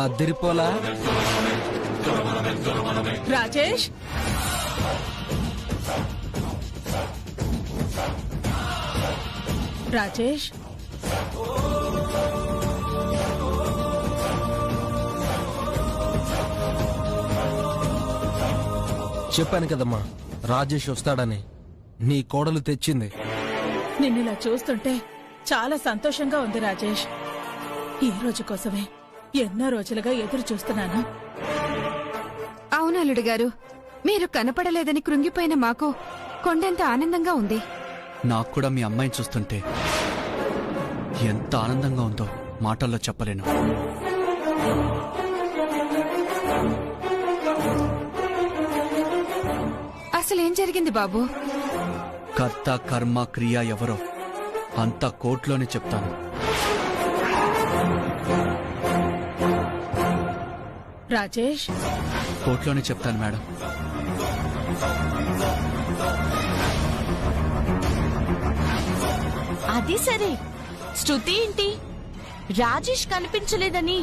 అదిరిపోలా రాజేష్, రాజేష్, చెప్పాను కదమ్మా రాజేష్ వస్తాడని. నీ కోడలు తెచ్చింది. నిన్నిలా చూస్తుంటే చాలా సంతోషంగా ఉంది రాజేష్. ఈ రోజు కోసమే ఎన్నో రోజులుగా ఎదురు చూస్తున్నాను. అవును అల్లుడు గారు, మీరు కనపడలేదని కృంగిపోయిన మాకు కొండంత ఆనందంగా ఉంది. నాకు కూడా మీ అమ్మాయిని చూస్తుంటే ఎంత ఆనందంగా ఉందో మాటల్లో చెప్పలేను. అసలేం జరిగింది బాబు? కర్త కర్మ క్రియ ఎవరో అంతా కోర్టులోనే చెప్తాను. రాజేష్, కోర్టులోనే చెప్తాను మేడం. అది సరే, శృతి ఏంటి? రాజేష్ కనిపించలేదని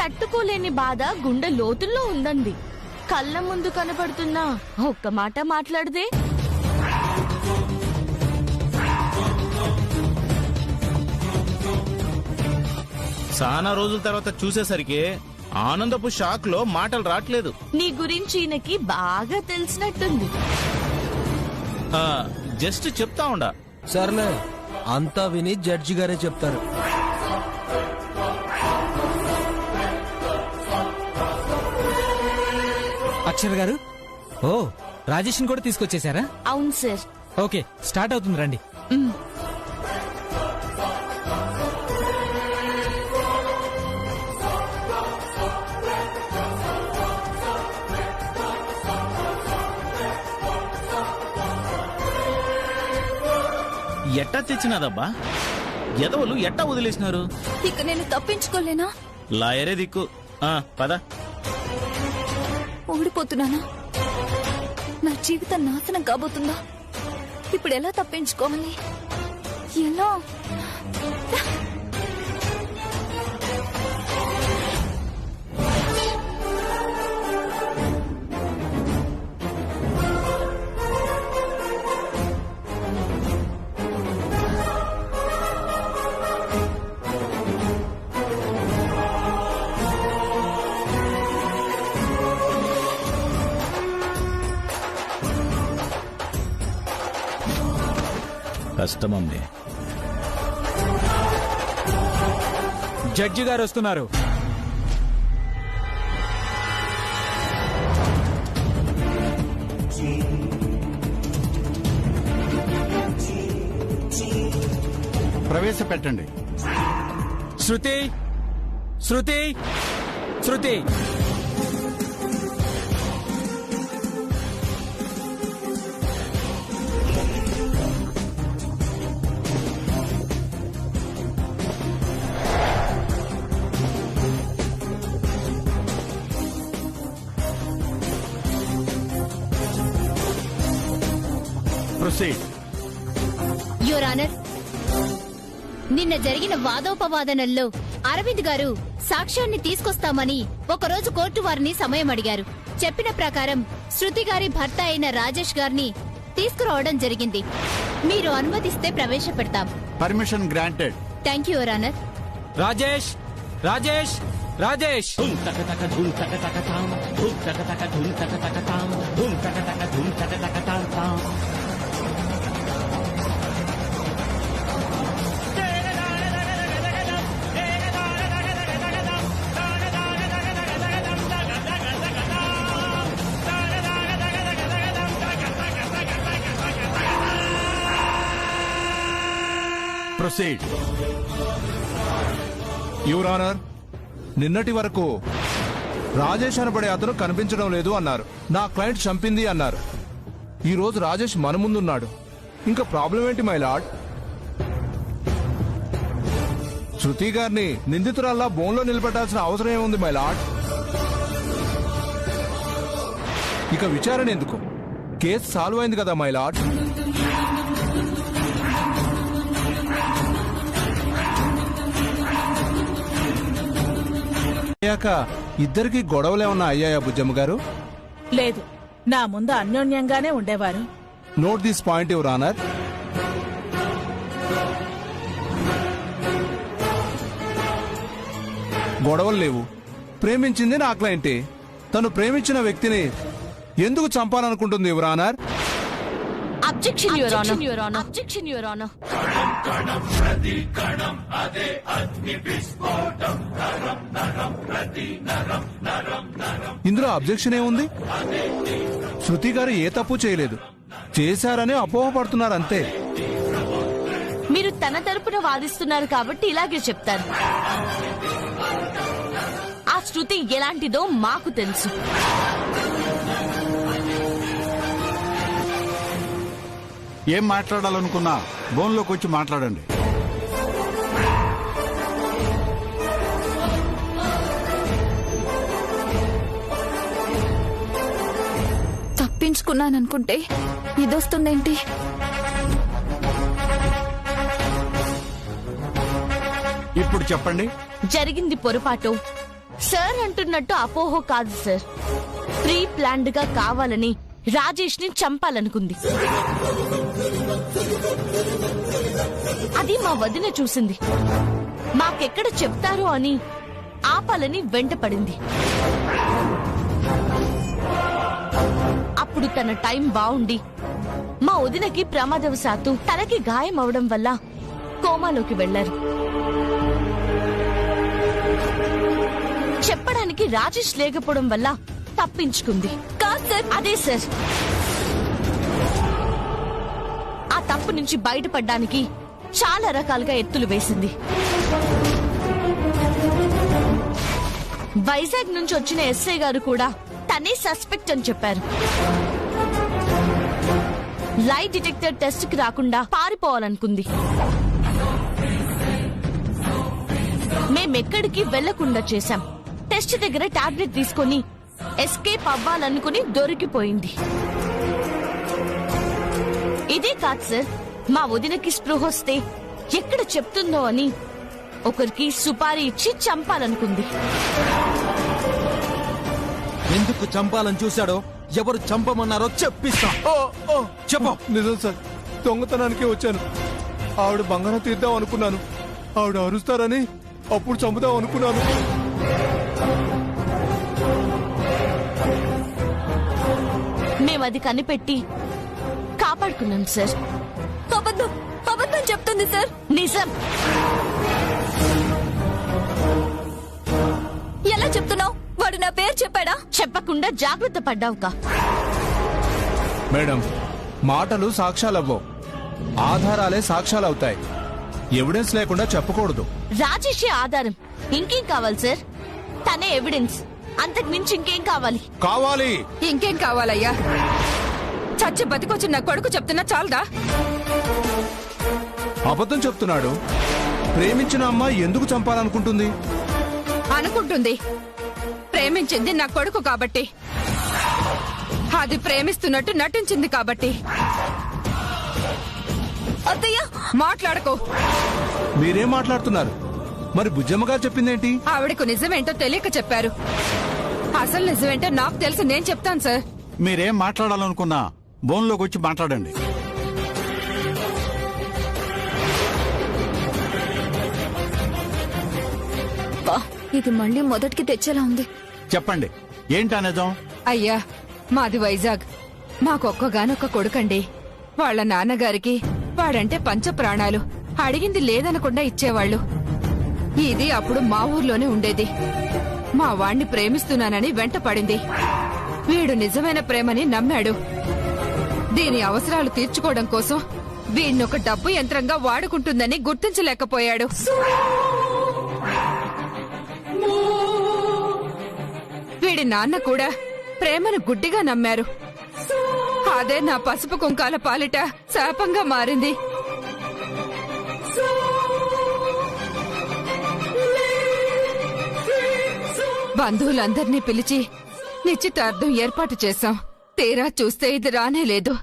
తట్టుకోలేని బాధ గుండె లోతుల్లో ఉందండి. కళ్ళ ముందు కనపడుతున్నా ఒక్క మాట మాట్లాడదే. చాలా రోజుల తర్వాత చూసేసరికి ఆనందపు షాక్ లో మాటలు రావట్లేదు. నీ గురించి ఈయనకి బాగా తెలిసినట్టుంది. జస్ట్ చెప్తా ఉండా. సర్లే, అంతా విని జడ్జి గారే చెప్తారు. అక్షర్ గారు, ఓ రాజేష్ కూడా తీసుకొచ్చేసారా? అవును సార్. ఓకే, స్టార్ట్ అవుతుంది, రండి. ఎట్టా తెచ్చినాదబ్బా? ఎదవలు ఎట్టా వదిలేసినారు? ఇక నేను తప్పించుకోలేనా? లాయరే దిక్కు. పద. ఓడిపోతున్నానా? నా జీవితం నాశనం కాబోతుందా? ఇప్పుడు ఎలా తప్పించుకోవాలి? ఎలా? కష్టమమ్మే. జడ్జి గారు వస్తున్నారు. ప్రవేశపెట్టండి. శృతి, శృతి, శృతి. ప్రొసీడ్. యువర్ ఆనర్, నిన్న జరిగిన వాదోపవాదనల్లో అరవింద్ గారు సాక్ష్యాన్ని తీసుకొస్తామని ఒకరోజు కోర్టు వారిని సమయం అడిగారు. చెప్పిన ప్రకారం శృతి గారి భర్త అయిన రాజేష్ గారిని తీసుకురావడం జరిగింది. మీరు అనుమతిస్తే ప్రవేశపెడతాం. Permission granted. Thank you your honour. Rajesh, Rajesh, Rajesh. Proceed. Your honour, నిన్నటి వరకు రాజేష్ అనబడే అతను కనిపించడం లేదు అన్నారు. నా క్లయింట్ చంపింది అన్నారు. ఈ రోజు రాజేష్ మన ముందున్నాడు. ఇంకా ప్రాబ్లం ఏంటి మై లార్డ్? శృతి గారిని నిందితురాల్లా బోన్లో నిలబెట్టాల్సిన అవసరం ఏముంది మై లార్డ్? ఇక విచారణ ఎందుకు? కేసు సాల్వ్ అయింది కదా మై లార్డ్. అయ్యాక ఇద్దరికి గొడవలేమన్నా అయ్యాయా బుజ్జమ్మ గారు? లేదు, నా ముందు అన్యోన్యంగానే ఉండేవారు. Note this point your honour. గొడవలు లేవు. ప్రేమించింది నా క్లయింటే. తను ప్రేమించిన వ్యక్తిని ఎందుకు చంపాలనుకుంటుంది your honour? Objection your honour. Objection your honour. ఇందులో అబ్జెక్షన్ ఏముంది? శృతి గారు ఏ తప్పు చేయలేదు, చేశారని అపోహపడుతున్నారు అంతే. మీరు తన తరపున వాదిస్తున్నారు కాబట్టి ఇలాగే చెప్తారు. ఆ శృతి ఎలాంటిదో మాకు తెలుసు. ఏం మాట్లాడాలనుకున్నా బోన్లోకి వచ్చి మాట్లాడండి. తప్పించుకున్నాననుకుంటే ఇదొస్తుందేంటి? ఇప్పుడు చెప్పండి. జరిగింది పొరపాటు సార్ అంటున్నట్టు అపోహ కాదు సార్. ప్రీ ప్లాన్డ్ గా కావాలని రాజేష్ ని చంపాలనుకుంది. అది మా వదిన చూసింది. మాకెక్కడ చెప్తారో అని ఆపాలని వెంటపడింది. అప్పుడు తన టైం బావుండి మా వదినకి ప్రమాదవశాత్తు తనకి గాయం అవడం వల్ల కోమాలోకి వెళ్లారు. చెప్పడానికి రాజేష్ లేకపోవడం వల్ల తప్పించుకుంది. కాదు సార్, అదే సార్. ఆ తప్పు నుంచి బయటపడ్డానికి చాలా రకాలుగా ఎత్తులు వేసింది. వైజాగ్ నుంచి వచ్చిన ఎస్ఐ గారు కూడా తనే సస్పెక్ట్ అని చెప్పారు. లై డిటెక్టర్ టెస్ట్ కి రాకుండా పారిపోవాలనుకుంది. మేమెక్కడికి వెళ్లకుండా చేశాం. టెస్ట్ దగ్గర టాబ్లెట్ తీసుకుని ఎస్కేప్ అవ్వాలనుకుని దొరికిపోయింది. ఇదే కాదు సార్, మా వదినకి స్పృహొస్తే ఎక్కడ చెప్తుందో అని ఒకరికి సుపారీ ఇచ్చి చంపాలనుకుంది. ఎందుకు చంపాలని చూశాడో, ఎవరు చంపమన్నారో చెప్పిస్తా. చెప్పు. నిజం సార్, దొంగతనానికే వచ్చాను. ఆవిడ బంగారం తీద్దాం అనుకున్నాను. ఆవిడ అరుస్తారని అప్పుడు చంపుదాం అనుకున్నాను. మేమది కనిపెట్టి కాపాడుకున్నాం సార్. అబద్ధం అబద్ధం చెప్తుంది సార్. నిజం. ఎలా చెప్తున్నావు? వాడు నా పేరు చెప్పాడా? చెప్పకుండా జాగ్రత్త పడ్డావుగా. మేడం, మాటలు సాక్ష్యాలవ్వవు, ఆధారాలే సాక్ష్యాలవుతాయి. ఎవిడెన్స్ లేకుండా చెప్పకూడదు. రాజేషే ఆధారం. ఇంకేం కావాలి సార్? తనే ఎవిడెన్స్. అంతకు మించి ఇంకేం కావాలి? కావాలి. ఇంకేం కావాలయ్యా? చచ్చి బతికొచ్చి నా కొడుకు చెప్తున్నా చాలదా? అబద్ధం చెప్తున్నాడు. ప్రేమించిన అమ్మాయి ఎందుకు చంపాలనుకుంటుంది? అనుకుంటుంది. ప్రేమించింది నా కొడుకు కాబట్టి. అది ప్రేమిస్తున్నట్టు నటించింది కాబట్టి. అత్తయ్య, మాట్లాడకు. మీరేం మాట్లాడుతున్నారు? మరి బుజ్జమ్మ గారు చెప్పిందేంటి? ఆవిడకు నిజమేంటో తెలియక చెప్పారు. అసలు నిజమేంటో నాకు తెలిసి నేను చెప్తాను సార్. మీరేం మాట్లాడాలనుకున్నా బోన్లోకి వచ్చి మాట్లాడండి. ఇది మళ్ళీ మొదటికి తెచ్చేలా ఉంది. చెప్పండి, ఏంటా నిజం? అయ్యా, మాది వైజాగ్. మాకొక్కగానొక్క కొడుకండి. వాళ్ళ నాన్నగారికి వాడంటే పంచ ప్రాణాలు. అడిగింది లేదనకుండా ఇచ్చేవాళ్లు. ఇది అప్పుడు మా ఊర్లోనే ఉండేది. మా వాణ్ణి ప్రేమిస్తున్నానని వెంట పడింది. వీడు నిజమైన ప్రేమని నమ్మాడు. దీని అవసరాలు తీర్చుకోవడం కోసం వీడినొక డబ్బు యంత్రంగా వాడుకుంటుందని గుర్తించలేకపోయాడు. వీడి నాన్న కూడా ప్రేమను గుడ్డిగా నమ్మారు. అదే నా పసుపు కుంకాల పాలిట శాపంగా మారింది. బంధువులందర్నీ పిలిచి నిశ్చితార్థం ఏర్పాటు చేశాం. తీరా చూస్తే ఇది రానేలేదు.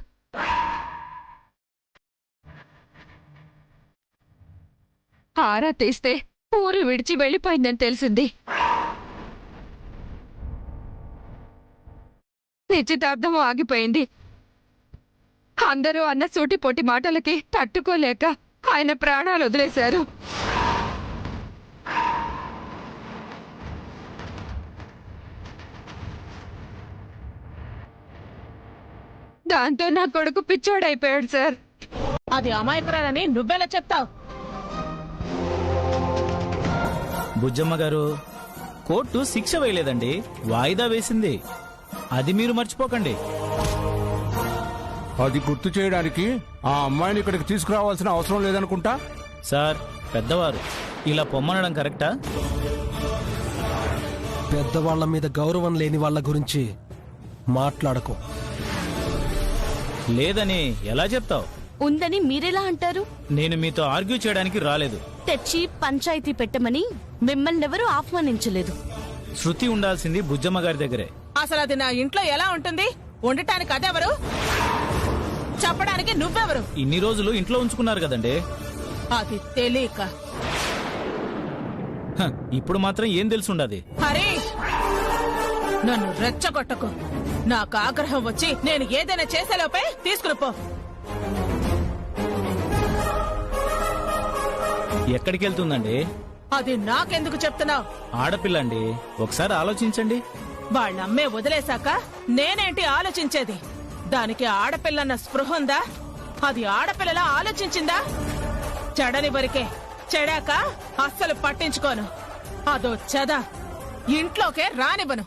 ఆరా తీస్తే ఊరు విడిచి వెళ్లిపోయిందని తెలిసింది. నిశ్చితార్థం ఆగిపోయింది. అందరూ అన్న సూటిపోటి మాటలకి తట్టుకోలేక ఆయన ప్రాణాలు వదిలేశారు. దాంతో నా కొడుకు పిచ్చోడైపోయాడు సార్. అది అమాయకురాలని నువ్వెలా చెప్తావు? బుజ్జమ్మ గారు, కోర్టు శిక్ష వేయలేదండి, వాయిదా వేసింది. అది మీరు మర్చిపోకండి. అది గుర్తు చేయడానికి ఆ అమ్మాయిని ఇక్కడికి తీసుకురావాల్సిన అవసరం లేదనుకుంటా. సార్, పెద్దవారు ఇలా పొమ్మనడం కరెక్టా? పెద్దవాళ్ల మీద గౌరవం లేని వాళ్ళ గురించి మాట్లాడకు. లేదని ఎలా చెప్తావు? ఉందని మీరెలా అంటారు? నేను మీతో ఆర్గ్యూ చేయడానికి రాలేదు. తెచ్చి పంచాయతీ పెట్టమని మిమ్మల్ని ఎవరూ ఆహ్వానించలేదు. శృతి ఉండాల్సింది బుజ్జమ్మ గారి దగ్గరే. అసలు అది నా ఇంట్లో ఎలా ఉంటుంది? ఉండటానికి అదెవరు? చెప్పడానికి నువ్వెవరు? ఇన్ని రోజులు ఇంట్లో ఉంచుకున్నారు కదండి. అది తెలియక. హ, ఇప్పుడు మాత్రం ఏం తెలుసుండది? హరి, నన్ను రెచ్చగొట్టకు. నాకు ఆగ్రహం వచ్చి నేను ఏదైనా చేసేలోపే తీసుకుని పో. ఎక్కడికి వెళ్తుందండి? అది నాకెందుకు చెప్తున్నావు? ఆడపిల్లండి, ఒకసారి ఆలోచించండి. వాళ్ళమ్మే వదిలేశాక నేనేంటి ఆలోచించేది? దానికి ఆడపిల్లన్న స్పృహ ఉందా? అది ఆడపిల్లలా ఆలోచించిందా? చెడని వరకే, చెడాక అస్సలు పట్టించుకోను. అదో చెద ఇంట్లోకే రానివ్వను.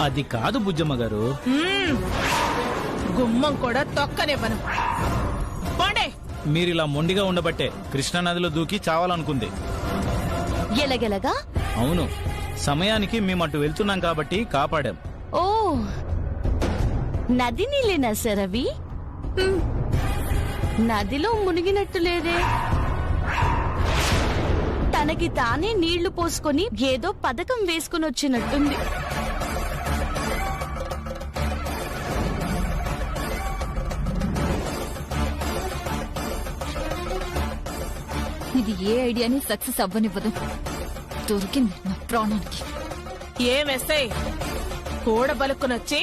అది కాదు బుజ్జమ్మ గారు. గుమ్మం కూడా తొక్కనివ్వను. పోండి. మీరిలా మొండిగా ఉండబట్టే కృష్ణానదిలో దూకి చావాలనుకుంది. ఎలగెలగా? అవును, సమయానికి మేము అటు వెళ్తున్నాం కాబట్టి కాపాడాం. ఓ, నది నీళ్ళేనా సార్ అవి? నదిలో మునిగినట్టు లేదే. తనకి తానే నీళ్లు పోసుకొని ఏదో పథకం వేసుకుని వచ్చినట్టుంది. ఇది ఏ ఐడియాని సక్సెస్ అవ్వనివ్వదు. దొరికింది నా ప్రాణానికి. ఏమేస్తాయి? కూడబలుక్కునొచ్చి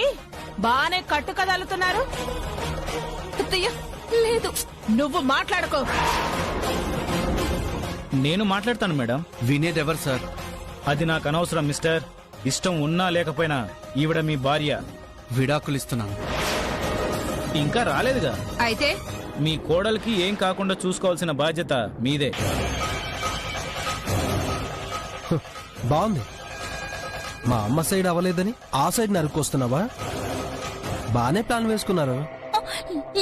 బానే కట్టు కదలుతున్నారు. అత్తయ్య, లేదు. నువ్వు మాట్లాడుకో. నేను మాట్లాడతాను మేడం. వినేదెవరు సార్? అది నాకు అనవసరం మిస్టర్. ఇష్టం ఉన్నా లేకపోయినా ఈవిడ మీ భార్య. విడాకులిస్తున్నాను. ఇంకా రాలేదుగా. అయితే మీ కోడలికి ఏం కాకుండా చూసుకోవాల్సిన బాధ్యత మీదే. బాగుంది. మా అమ్మ సైడ్ అవ్వలేదని ఆ సైడ్ నరుకొస్తున్నావా? బానే ప్లాన్ వేసుకున్నారు.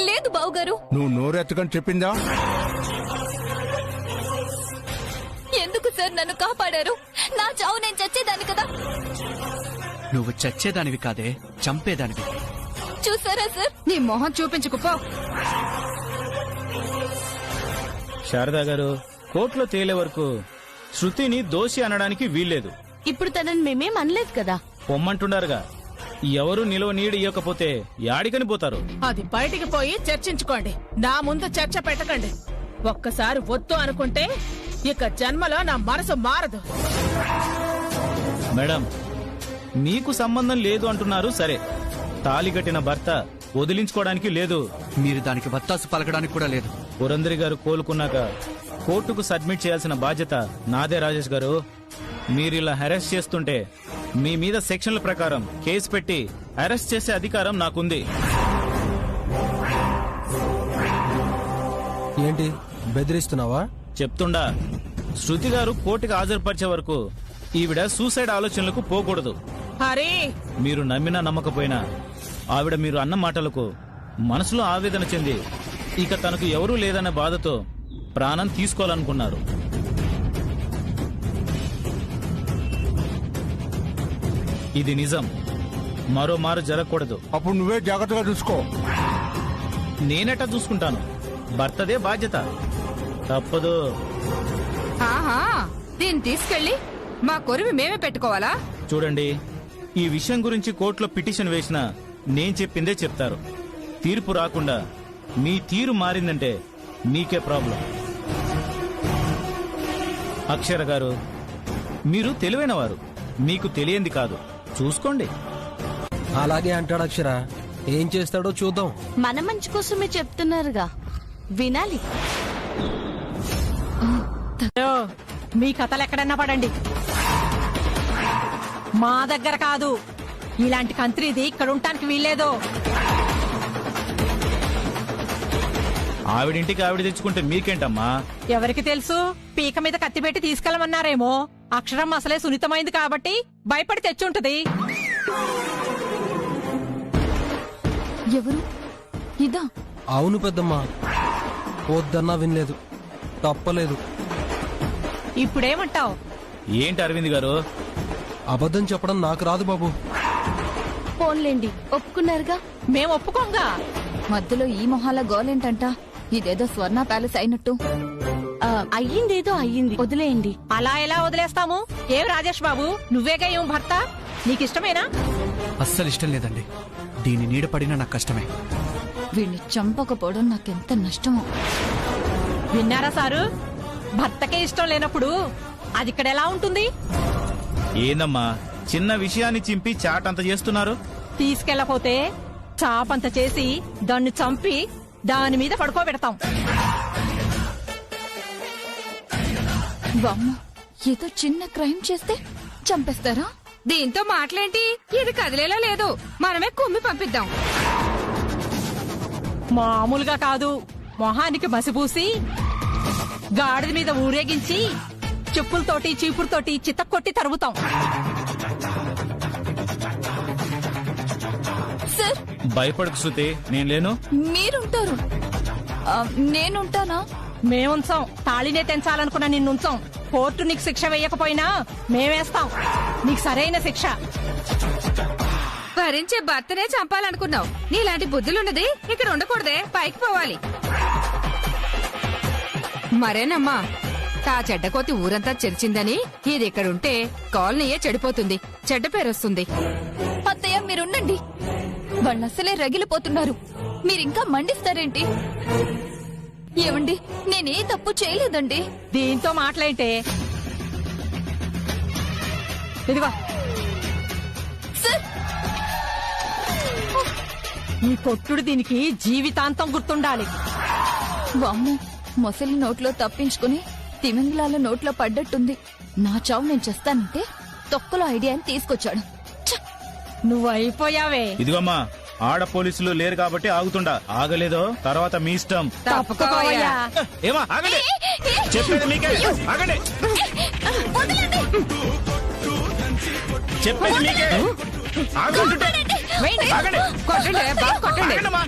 లేదు బావుగారు. నువ్వు నోరెత్తకని చెప్పిందా? ఎందుకు సార్ నన్ను కాపాడారు? నా చావు నేను చచ్చేదాన్ని కదా. నువ్వు చచ్చేదానివి కాదే, చంపేదానివి. చూసారా సార్? నీ మొహం చూపించుకుపో. శారదా గారు, కోర్టులో తేలే వరకు శృతిని దోషి అనడానికి వీల్లేదు. ఇప్పుడు తనని మేమేం అనలేదు కదా. పొమ్మంటున్నారుగా. ఎవరు నిలువ నీడి ఇవ్వకపోతే యాడికని పోతారు. అది బయటికి పోయి చర్చించుకోండి. నా ముందు చర్చ పెట్టకండి. ఒక్కసారి వద్దు అనుకుంటే ఇక జన్మలో నా మనసు మారదు. మేడం, మీకు సంబంధం లేదు అంటున్నారు సరే. తాళి కట్టిన భర్త వదిలించుకోవడానికి లేదు. మీరు దానికి వత్తాసు పలకడానికి కూడా లేదు. పురంధరి గారు కోలుకున్నాక కోర్టుకు సబ్మిట్ చేయాల్సిన బాధ్యత నాదే రాజేష్ గారు. మీరిలా హెరాస్ చేస్తుంటే మీ మీద సెక్షన్ల ప్రకారం కేసు పెట్టి అరెస్ట్ చేసే అధికారం నాకుంది. ఏంటి బెదిరిస్తున్నావా? చెప్తుండా, శృతి గారు కోర్టుకు హాజరుపరిచే వరకు ఈవిడ సూసైడ్ ఆలోచనలకు పోకూడదు. హరి, మీరు నమ్మినా నమ్మకపోయినా ఆవిడ మీరు అన్న మాటలకు మనసులో ఆవేదన చెంది ఇక తనకు ఎవరూ లేదన్న బాధతో ప్రాణం తీసుకోవాలనుకున్నారు. ఇది నిజం. మరోమారు జరగకూడదు. అప్పుడు నువ్వే జాగ్రత్తగా చూసుకో. నేనెట్టా చూసుకుంటాను? భర్తదే బాధ్యత. తప్పదు. ఆహా, దీన్ని తీసుకెళ్లి మా కొరివి మేమే పెట్టుకోవాలా? చూడండి, ఈ విషయం గురించి కోర్టులో పిటిషన్ వేసినా నేను చెప్పిందే చెప్తారు. తీర్పు రాకుండా మీ తీరు మారిందంటే మీకే ప్రాబ్లం. అక్షర గారు, మీరు తెలివైనవారు, మీకు తెలియంది కాదు. చూసుకోండి. అలాగే అంటాడు అక్షర. ఏం చేస్తాడో చూద్దాం. మన మంచి కోసమే చెప్తున్నారుగా, వినాలి. మీ కథలు ఎక్కడన్నా పడండి, మా దగ్గర కాదు. ఇలాంటి కంత్రీది ఇక్కడ ఉండటానికి వీల్లేదు. ఆవిడింటికి ఆవిడ తెచ్చుకుంటే మీకేంటమ్మా? ఎవరికి తెలుసు, పీక మీద కత్తి పెట్టి తీసుకెళ్లమన్నారేమో. అక్షరం అసలే సున్నితమైంది కాబట్టి భయపడి తెచ్చుంటది. ఎవరు ఇదా? అవును పెద్దమ్మా, వద్దన్నా వినలేదు, తప్పలేదు. ఇప్పుడేమంటావు? ఏంటి అరవింద్ గారు? అబద్ధం చెప్పడం నాకు రాదు బాబు. పోన్లేండి, ఒప్పుకున్నారుగా. మేం ఒప్పుకోంగా. మధ్యలో ఈ మొహాల గోలేంటంట? ఇదేదో స్వర్ణ ప్యాలెస్ అయినట్టు. అయ్యిందేదో అయ్యింది, వదిలేయండి. అలా ఎలా వదిలేస్తాము? ఏం రాజేష్ బాబు, నువ్వేగా ఏం భర్త, నీకిష్టమేనా? అస్సలు ఇష్టం లేదండి. దీని నీడ పడినా నాకు కష్టమే. వీడిని చంపకపోవడం నాకెంత నష్టమో. విన్నారా సారు? భర్తకే ఇష్టం లేనప్పుడు అది ఇక్కడ ఎలా ఉంటుంది? ఏందమ్మా చిన్న విషయాన్ని చింపి చాటంత చేస్తున్నారు? తీసుకెళ్లపోతే చాపంత చేసి దాన్ని చంపి దాని మీద పడుకోబెడతాం. వామ్మో, ఏదో చిన్న క్రైమ్ చేస్తే చంపేస్తారా? దీంతో మాటలేంటి? ఇది కదిలేలా లేదు, మనమే కుమ్మి పంపిద్దాం. మామూలుగా కాదు, మొహానికి మసిపూసి గాడిద మీద ఊరేగించి చెప్పులతోటి చీపురుతోటి చితక్కొట్టి తరుముతాం. సార్, భయపడకు శృతి, నేను లేను. మీరుంటారు, నేనుంటానా? మేముంచాం. తాళినే తెంచాలనుకున్న నిన్నుంచాం. కోర్టు నీకు శిక్ష వేయకపోయినా మేమేస్తాం నీకు సరైన శిక్ష. భరించే భర్తనే చంపాలనుకున్నావు. నీలాంటి బుద్ధులున్నది ఇక్కడ ఉండకూడదే, పైకి పోవాలి. మరేనమ్మా, తా చెడ్డకోతి ఊరంతా చెరిచిందని ఇది ఇక్కడుంటే కాలనీయే చెడిపోతుంది, చెడ్డ పేరొస్తుంది. అత్తయ్య, మీరుండండి. వాళ్ళసలే రగిలిపోతున్నారు, మీరింకా మండిస్తారేంటి? ఏమండి, నేనే తప్పు చేయలేదండి. దీంతో మాట్లాడితే ఇదిగో ఈ కొట్టుడు దీనికి జీవితాంతం గుర్తుండాలి. వామ్మో, మొసలి నోట్లో తప్పించుకుని తిమింగలాల నోట్లో పడ్డట్టుంది. నా చావు నేను చేస్తానంటే తొక్కలో ఐడియాని తీసుకొచ్చాడు. నువ్వు అయిపోయావే. ఇదిగమ్మా, ఆడ పోలీసులు లేరు కాబట్టి ఆగుతుండా. ఆగలేదో తర్వాత మీ ఇష్టం. తప్పుకోవయ్యా. ఏమా ఆగండి, చెప్పేది మీకే. ఆగండి, చెప్పేది మీకే. ఆగండి, ఆగండి. ఆగండమ్మా.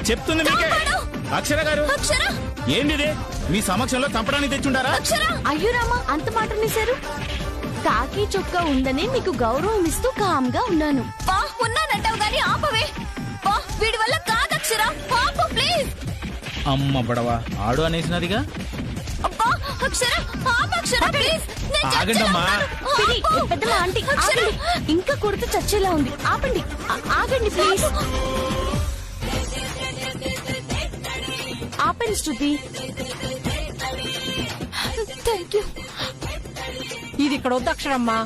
చెప్తుంది మీకే. అక్షర గారు, ఏంటిది? మీ సమక్షంలో చంపడానికి తెచ్చుండారా? అయ్యో రామా, అంత మాట అనేశారు. కాకి చొక్కా ఉందని మీకు గౌరవం ఇస్తూ కామ్గా ఉన్నాను. ఉన్నానంటావు గాని ఆపవే. వీడి వల్ల కాదక్షరా, పాప ప్లీజ్. అమ్మ బడవా, ఆడు అనేసినదిగా. ఆగండమ్మా. పెద్దమ్మ, ఆంటీ ఆగండి. ఇంకా కొడుతూ చచ్చేలా ఉంది, ఆపండి. ఆగండి ప్లీజ్. ఆపండి శృతి. Thank you. ఇది ఇక్కడ వద్దు అక్షరమ్మా.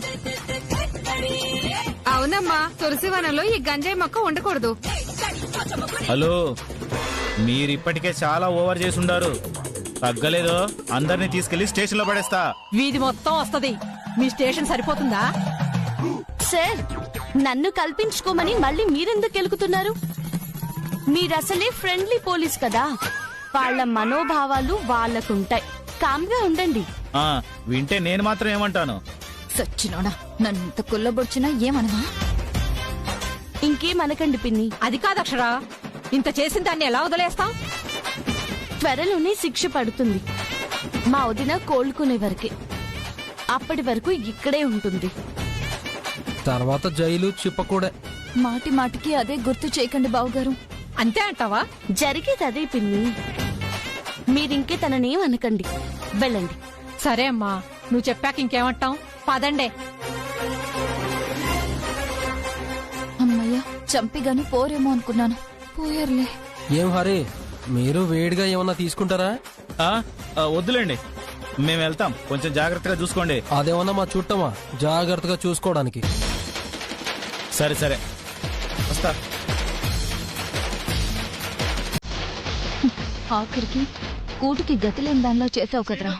అవునమ్మా, తులసివనంలో ఈ గంజాయి మొక్క ఉండకూడదు. హలో, మీరిప్పటికే చాలా ఓవర్ చేసుండారు. తగ్గలేదో అందరినీ తీసుకెళ్లి స్టేషన్ లో పడేస్తా. వీధి మొత్తం వస్తది, మీ స్టేషన్ సరిపోతుందా? సార్, నన్ను కల్పించుకోమని మళ్ళీ మీరెందుకు కెలుకుతున్నారు? మీరసలే ఫ్రెండ్లీ పోలీస్ కదా, వాళ్ళ మనోభావాలు వాళ్ళకుంటాయి. కామ్గా ఉండండి. వింటే నేను మాత్రం ఏమంటాను? సచ్చినోడా, నన్నంత కుల్లబొచ్చినా ఏమనవా? ఇంకేమనకండి పిన్ని. అది కాదు అక్షరా, ఇంత చేసిన దాన్ని ఎలా వదిలేస్తాం? త్వరలోనే శిక్ష పడుతుంది. మా వదిన కోలుకునే వరకే, అప్పటి వరకు ఇక్కడే ఉంటుంది. తర్వాత జైలు చిప్పకూడే. మాటి మాటికి అదే గుర్తు చేయకండి బావగారు. అంతే అంటావా? జరిగేది అదే పిన్ని. మీరింకే తననేం అనకండి, వెళ్ళండి. సరే అమ్మా, నువ్వు చెప్పాక ఇంకేమంటాం? పదండే. అమ్మయ్య, చంపిగాని పోరేమో అనుకున్నాను, పోయారులే. ఏం హరి, మీరు వేడిగా ఏమన్నా తీసుకుంటారా? వద్దులేండి, మేము వెళ్తాం, కొంచెం జాగ్రత్తగా చూసుకోండి. అదేమన్నా మా చుట్టమా జాగ్రత్తగా చూసుకోవడానికి. సరే సరే, వస్తా. ఆఖరికి కూటికి గతి లేని దానిలో చేసావు కదరా.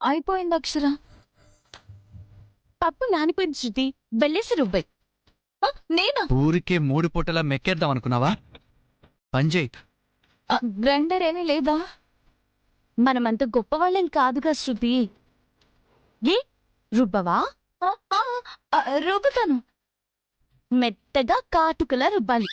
అయిపోయింది అక్షర. పప్పు నానిపోయింది శృతి, వెళ్ళేసి రుబ్బాయి. నేనా? ఊరికే 3 పూటలా మెక్కేద్దాం అనుకున్నావా? పంజయ్, గ్రైండర్ ఏమీ లేదా? మనమంత గొప్ప వాళ్ళం కాదుగా శృతి. ఏ రుబ్బవా? రుబ్బుతాను. మెత్తగా కాటుకలా రుబ్బాలి.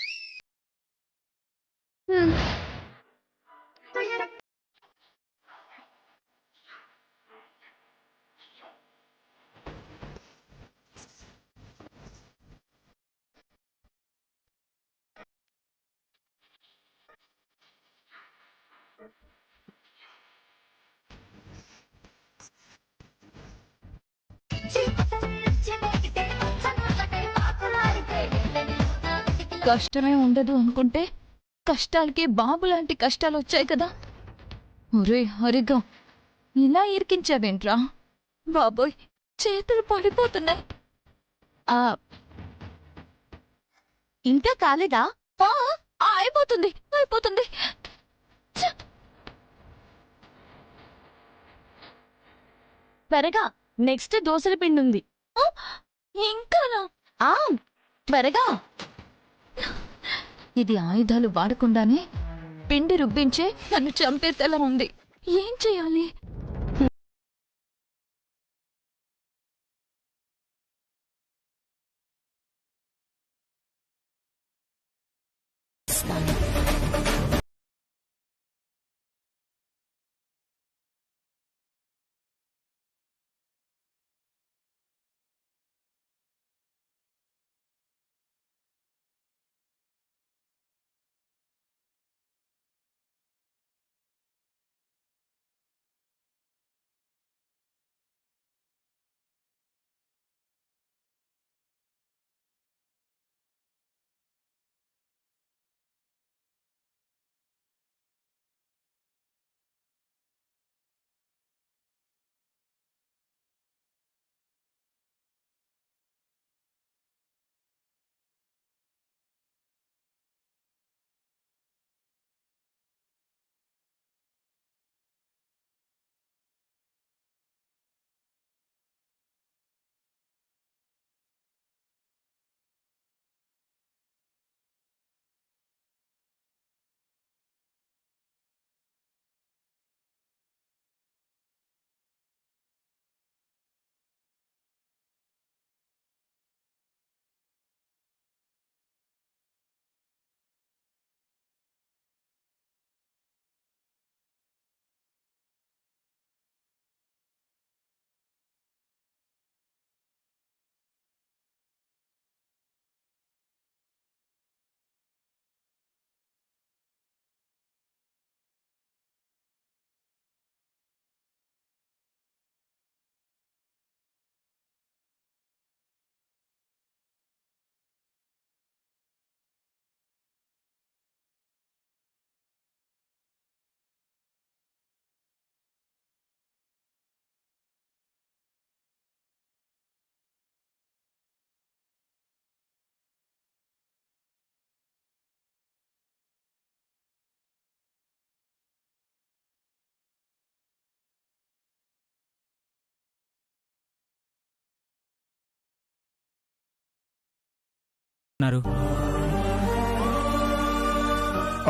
కష్టమే ఉండదు అనుకుంటే కష్టాలకి బాబు లాంటి కష్టాలు వచ్చాయి కదా. ఒరే హరిగా, ఇలా ఇరికించావేంట్రా బాబోయ్, చేతులు పడిపోతున్నాయి. ఇంకా కాలేదా? అయిపోతుంది అయిపోతుంది. త్వరగా, నెక్స్ట్ దోసల పిండి ఉంది. ఇంకానా? త్వరగా. ఇది ఆయుధాలు వాడకుండానే పిండి రుబ్బించే నన్ను చంపేతేలా ఉంది. ఏం చేయాలి?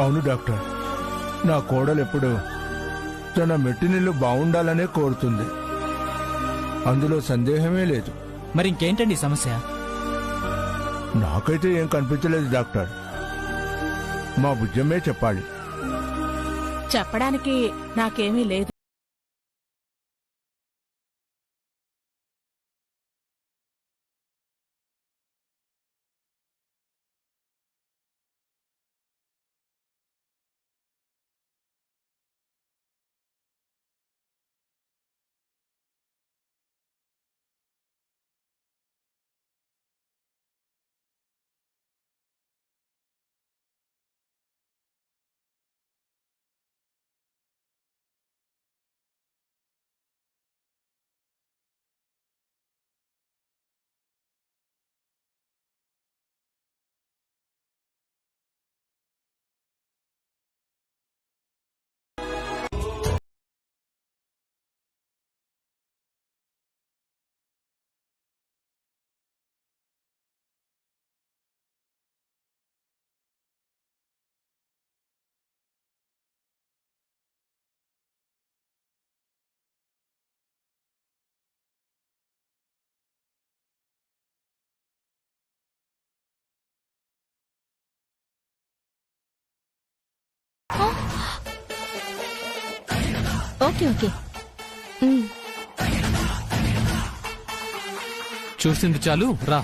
అవును డాక్టర్, నా కోడలు ఎప్పుడు తన మెట్టినిల్లు బాగుండాలనే కోరుతుంది. అందులో సందేహమే లేదు. మరి ఇంకేంటండి సమస్య? నాకైతే ఏం కనిపించలేదు డాక్టర్. మా బుజ్జమ్మే చెప్పాలి. చెప్పడానికి నాకేమీ లేదు. Okay okay. చూసింది చాలు రా.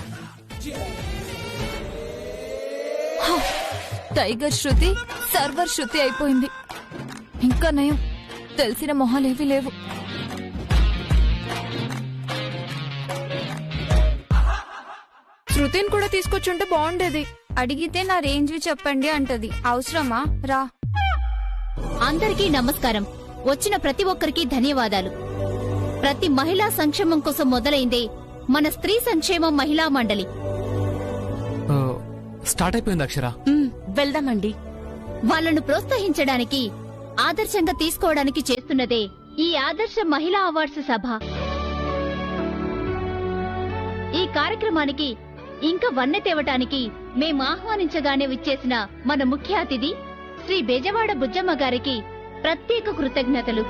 టైగర్ శృతి సర్వర్ శృతి అయిపోయింది. ఇంకా నయం తెలిసిన మొహాలేవి లేవు. శృతిని కూడా తీసుకొచ్చుంటే బాగుండేది. అడిగితే నా రేంజ్ చెప్పండి అంటది. అవసరమా? రా. అందరికీ నమస్కారం. వచ్చిన ప్రతి ఒక్కరికి ధన్యవాదాలు. ప్రతి మహిళా సంక్షేమం కోసం మొదలైందే మన స్త్రీ సంక్షేమం మహిళా మండలి. స్టార్ట్ అయిపోయింది అక్షర. వెళ్దామండి. వాళ్లను ప్రోత్సహించడానికి, ఆదర్శంగా తీసుకోవడానికి చేస్తున్నదే ఈ ఆదర్శ మహిళా అవార్డ్స్ సభ. ఈ కార్యక్రమానికి ఇంకా వన్నె తేవటానికి మేం ఆహ్వానించగానే విచ్చేసిన మన ముఖ్య అతిథి శ్రీ బెజవాడ బుజ్జమ్మ గారికి ప్రత్యేక కృతజ్ఞతలు.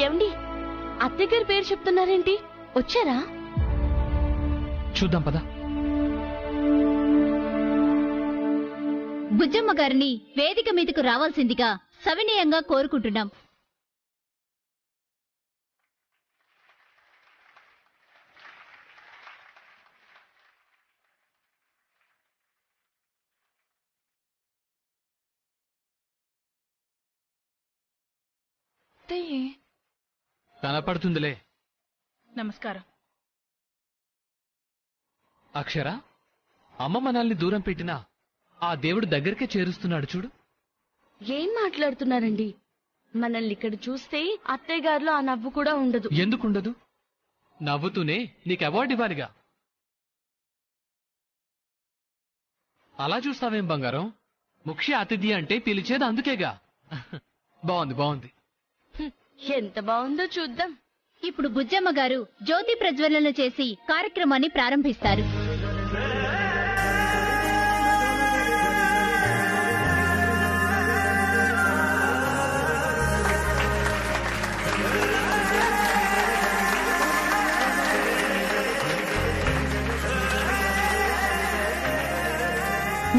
ఏమండి, అత్తయ్య గారి పేరు చెప్తున్నారేంటి? వచ్చారా? చూద్దాం పద. బుజ్జమ్మ గారిని వేదిక మీదకు రావాల్సిందిగా సవినయంగా కోరుకుంటున్నాం. కనపడుతుందిలే. నమస్కారం. అక్షర, అమ్మ మనల్ని దూరం పెట్టినా ఆ దేవుడు దగ్గరికే చేరుస్తున్నాడు చూడు. ఏం మాట్లాడుతున్నారండి? మనల్ని ఇక్కడ చూస్తే అత్తయ్య గారిలో ఆ నవ్వు కూడా ఉండదు. ఎందుకుండదు? నవ్వుతూనే నీకు అవార్డు ఇవ్వాలిగా. అలా చూస్తావేం బంగారం? ముఖ్య అతిథి అంటే పిలిచేది అందుకేగా. బాగుంది బాగుంది. ఎంత బాగుందో చూద్దాం. ఇప్పుడు బుజ్జమ్మ గారు జ్యోతి ప్రజ్వలన చేసి కార్యక్రమాన్ని ప్రారంభిస్తారు.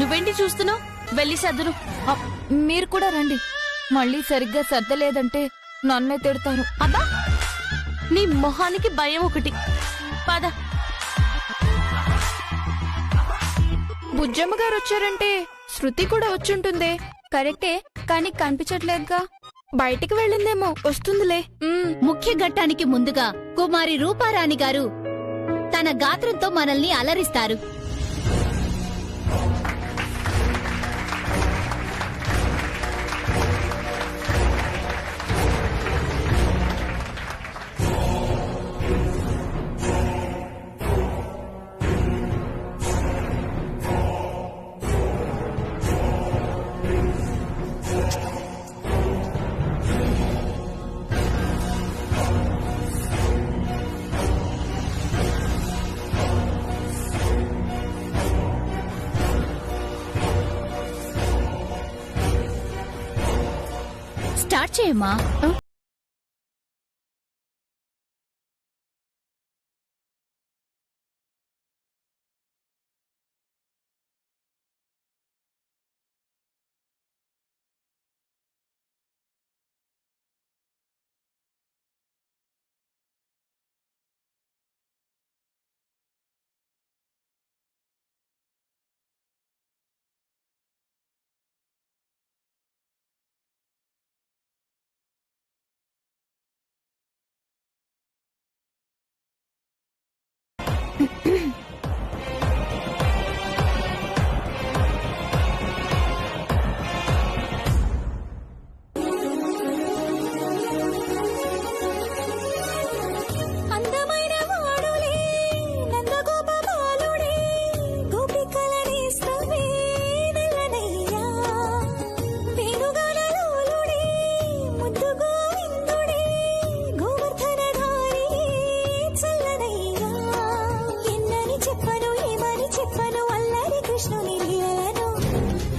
నువ్వేంటి చూస్తున్నావు? వెళ్ళి సర్దును. మీరు కూడా రండి. మళ్ళీ సరిగ్గా సర్దలేదంటే నన్నే తిడతారు. అబ్బా, నీ మొహానికి భయం ఒకటి. పద. బుజ్జమ్మ గారు వచ్చారంటే శృతి కూడా వచ్చుంటుందే. కరెక్టే, కానీ కనిపించట్లేదుగా. బయటికి వెళ్ళిందేమో. వస్తుందిలే. ముఖ్య ఘట్టానికి ముందుగా కుమారి రూపారాణి గారు తన గాత్రంతో మనల్ని అలరిస్తారు. స్టార్ట్ చేయమ్మా.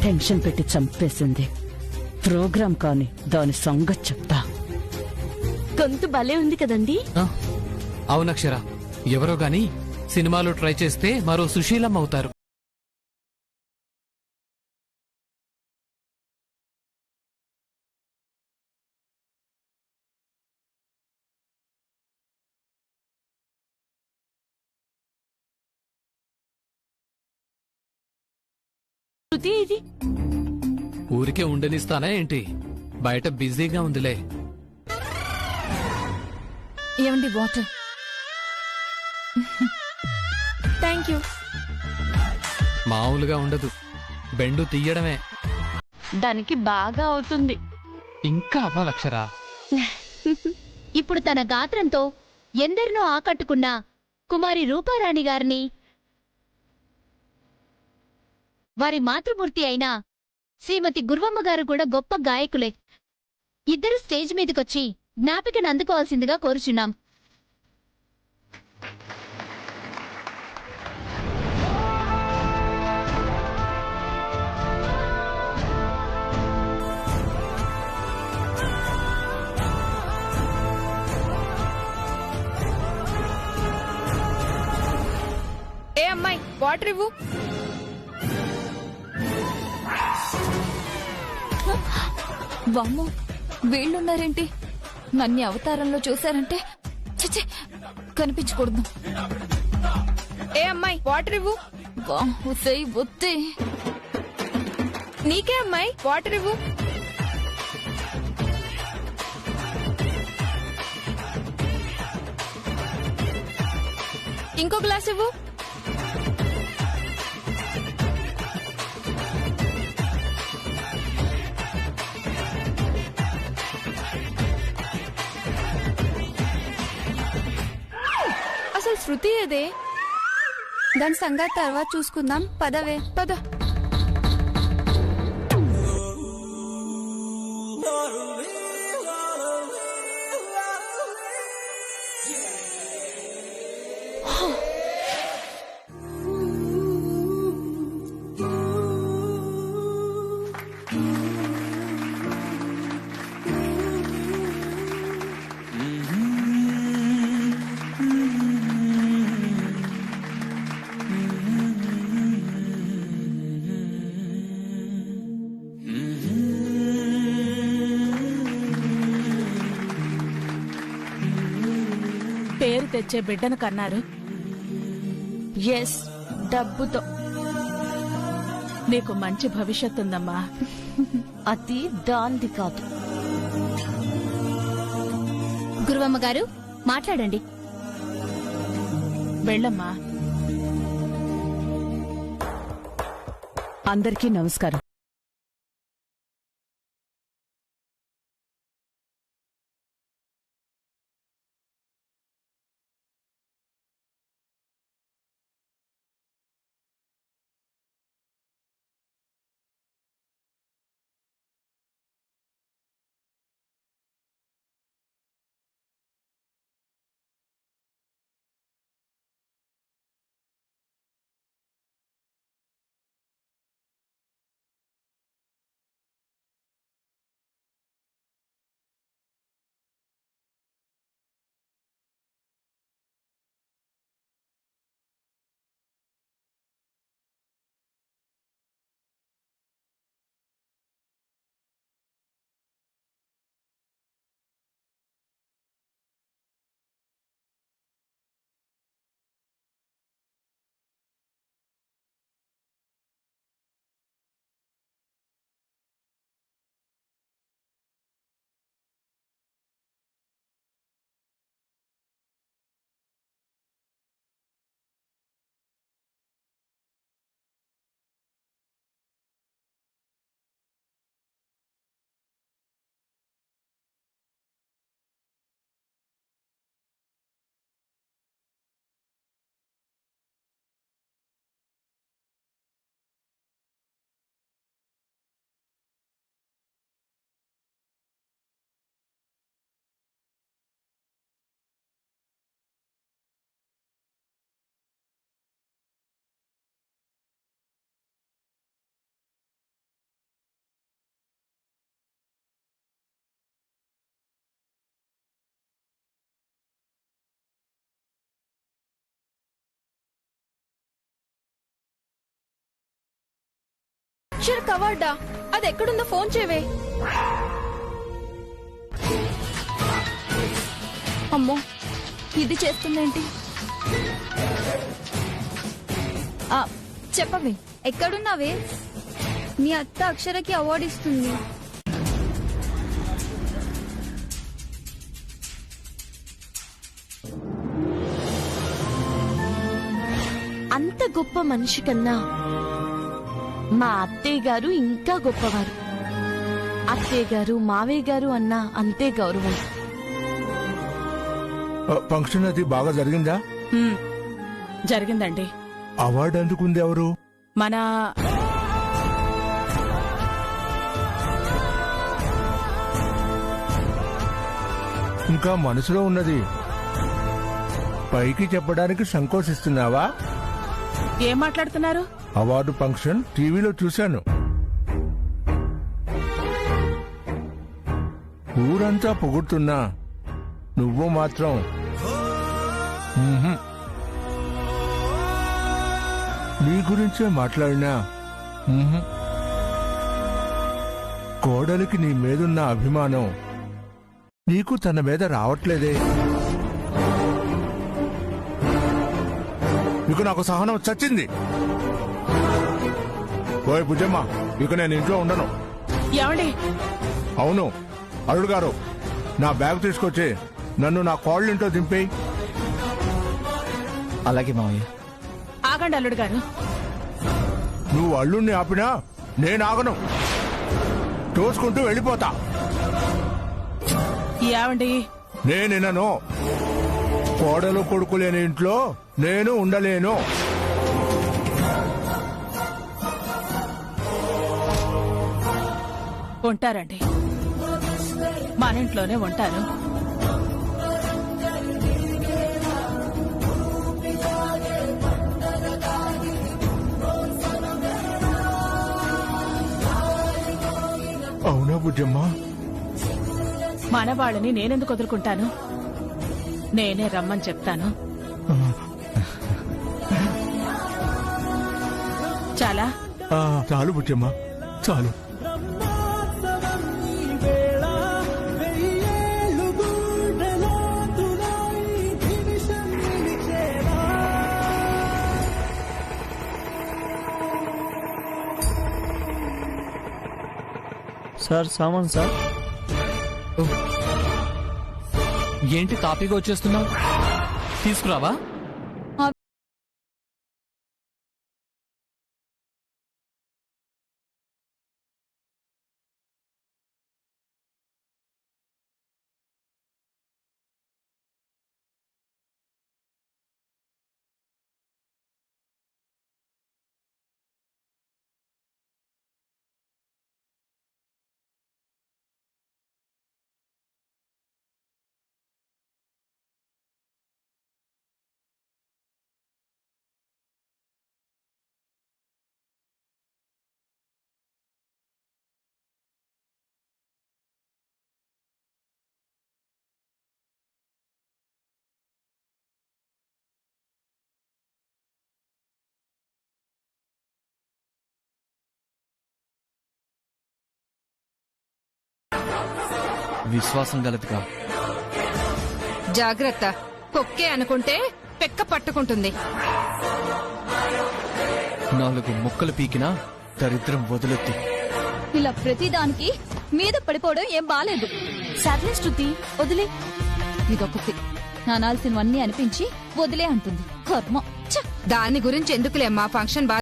టెన్షన్ పెట్టి చంపేసింది. ప్రోగ్రాం కాని దాని సంగతి చెప్తా. గొంతు భలే ఉంది కదండి. అవునక్షర, ఎవరో గాని సినిమాలో ట్రై చేస్తే మరో సుశీలమ్మ అవుతారు. శృతి ఇది ఊరికే ఉండనిస్తానా ఏంటి? బయట బిజీగా ఉందిలే. ఏమండి వాటర్? Thank you. మామూలుగా ఉండదు, బెండు తీయడమే. దానికి బాగా అవుతుంది. ఇంకా అవ్వాలక్షరా. ఇప్పుడు తన గాత్రంతో ఎందరినో ఆకట్టుకున్న కుమారి రూపారాణి గారిని, వారి మాతృమూర్తి అయిన శ్రీమతి గుర్వమ్మ గారు కూడా గొప్ప గాయకులే. ఇద్దరు స్టేజ్ మీదకొచ్చి జ్ఞాపికను అందుకోవాల్సిందిగా కోరుచున్నాం. ఏ అమ్మాయి వాటర్ ఇవ్వు. వామ్మో, వీళ్ళున్నారేంటి? నన్ను అవతారంలో చూశారంటే చిచి కనిపించకూడదు. ఏ అమ్మాయి వాటర్ ఇవ్వు. ఒత్తే నీకే అమ్మాయి వాటర్ ఇవ్వు. ఇంకో గ్లాస్ ఇవ్వు. అసలు శృతి ఏదే? దాని సంగతి తర్వాత చూసుకుందాం. పదవే పద. పేరు తెచ్చే బిడ్డను కన్నారు. ఎస్, డబ్బుతో. నీకు మంచి భవిష్యత్తు ఉందమ్మా. అది దాంది కాదు. గురువమ్మ గారు మాట్లాడండి. వెళ్ళమ్మా. అందరికీ నమస్కారం. అక్షర్ కవార్డా? అది ఎక్కడుందో ఫోన్ చేయవే. అమ్మో, ఇది చేస్తుందేంటి? చెప్పవే. ఎక్కడున్నావే? మీ అత్త అక్షరకి అవార్డు ఇస్తుంది. అంత గొప్ప మనిషి కన్నా మా అత్తయ్య గారు ఇంకా గొప్పవారు. అత్తయ్య గారు మావయ్య గారు అన్నా అంతే గౌరవం. ఫంక్షన్ అది బాగా జరిగిందా? జరిగిందండి. అవార్డు అందుకుంది ఎవరు? మన ఇంకా మనసులో ఉన్నది పైకి చెప్పడానికి సంకోచిస్తున్నావా? ఏం మాట్లాడుతున్నారు? అవార్డు ఫంక్షన్ టీవీలో చూశాను. ఊరంతా పొగుడుతున్నా నువ్వు మాత్రం నీ గురించే మాట్లాడినా కోడలికి నీ మీదున్న అభిమానం నీకు తన మీద రావట్లేదే. ఇక నాకు సహనం చచ్చింది. ఓయ్ బుజ్జమ్మ, ఇక నేను ఇంట్లో ఉండను. ఏమండి? అవును అల్లుడు గారు, నా బ్యాగ్ తీసుకొచ్చి నన్ను నా కోళ్ళింట్లో దింపేయి. అలాగే మావయ్య. ఆగండి అల్లుడు గారు. నువ్వు అల్లుడిని ఆపినా నేను ఆగను. తోసుకుంటూ వెళ్ళిపోతా. ఏమండి? నేనినను. కోడలు కొడుకు లేని ఇంట్లో నేను ఉండలేను. ఉంటారండి, మన ఇంట్లోనే ఉంటారు. అవునా బుజ్జమ్మ? మన వాళ్ళని నేనెందుకు వదులుకుంటాను? నేనే రమ్మని చెప్తాను. చాలా చాలు బుజ్జమ్మ, చాలు. సార్ సామాన్ సార్. ఏంటి తాపీగా వచ్చేస్తున్నావు? తీసుకురావా? విశ్వాసం గలదిగా. జాగ్రత్త, కొక్కే అనుకుంటే పెక్క పట్టుకుంటుంది. 4 ముక్కలు పీకినా దరిద్రం వదిలెత్తి. ఇలా ప్రతిదానికి మీద పడిపోవడం ఏం బాలేదు. సర్లే శృతి, వదిలే. ఇదొకటి అనాల్సినవన్నీ అనిపించి వదిలే అంటుంది. కర్మ. దాని గురించి ఎందుకులే, మా ఫంక్షన్ బాగా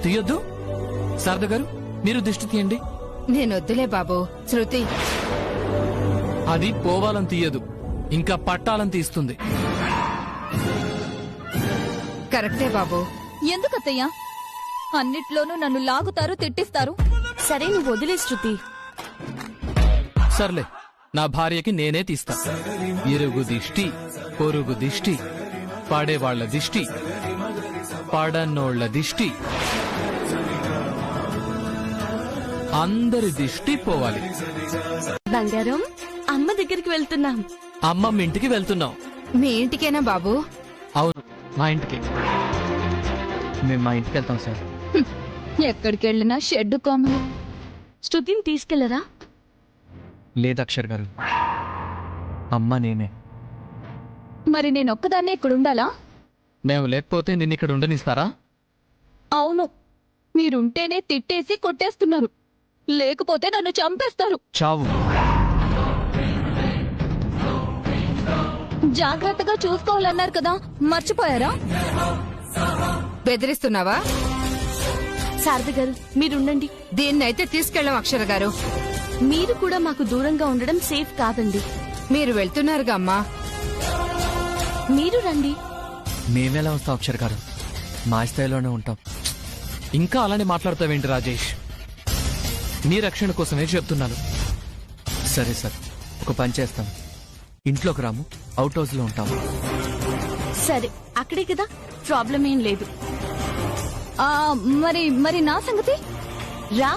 తీయొద్దు. శారద గారు, మీరు దిష్టి తీయండి. నేనొద్దులే బాబు. శృతి, అది పోవాలని తీయదు, ఇంకా పట్టాలని తీస్తుంది. కరెక్టే బాబు. ఎందుకత్తయ్యా అన్నిట్లోనూ నన్ను లాగుతారు, తిట్టిస్తారు? సరే నువ్వు వదిలే శృతి. సర్లే, నా భార్యకి నేనే తీస్తా. ఇరుగు దిష్టి, పొరుగు దిష్టి, పాడేవాళ్ల దిష్టి, పాడన్నోళ్ల దిష్టి, అందరి దిష్టి పోవాలి. బంగారం, అమ్మ దగ్గరికి వెళ్తున్నాం. అమ్మమ్మ ఇంటికి వెళ్తున్నాం. మీ ఇంటికేనా బాబు? అవును, మా ఇంటికి. మేము మా ఇంటికి వెళ్తాం సార్. ఎక్కడికి వెళ్ళినా షెడ్ కామన్. శృతిని తీసుకెళ్లరా? లేదు అక్షర్ గారు, అమ్మ నేనే. మరి నేను ఒక్కదాన్నే ఇక్కడ ఉండాలా? మేము లేకపోతే నిన్ను ఇక్కడ ఉండనిస్తారా? అవును, మీరుంటేనే తిట్టేసి కొట్టేస్తున్నారు, లేకపోతే నన్ను చంపేస్తారు. చావు. జాగ్రత్తగా చూసుకోవాలన్నారు కదా, మర్చిపోయారా? బెదిరిస్తున్నావా? శారద గారు, మీరుండండి. దీన్నైతే తీసుకెళ్ళం అక్షర గారు. మీరు కూడా మాకు దూరంగా ఉండడం సేఫ్ కాదండి. మీరు వెళ్తున్నారుగా అమ్మా. మీరు రండి. మేమెలా వస్తాం అక్షర్ గారు? మా స్థాయిలోనే ఉంటాం. ఇంకా అలానే మాట్లాడతావేంటి రాజేష్? నీ రక్షణ కోసమే చెప్తున్నాను. సరే సార్, ఒక పని చేస్తాం. ఇంట్లోకి రాము, అవుట్ హౌస్ లో ఉంటాము. సరే, అక్కడే కదా, ప్రాబ్లం ఏం లేదు. మరి మరి నా సంగతి? రా,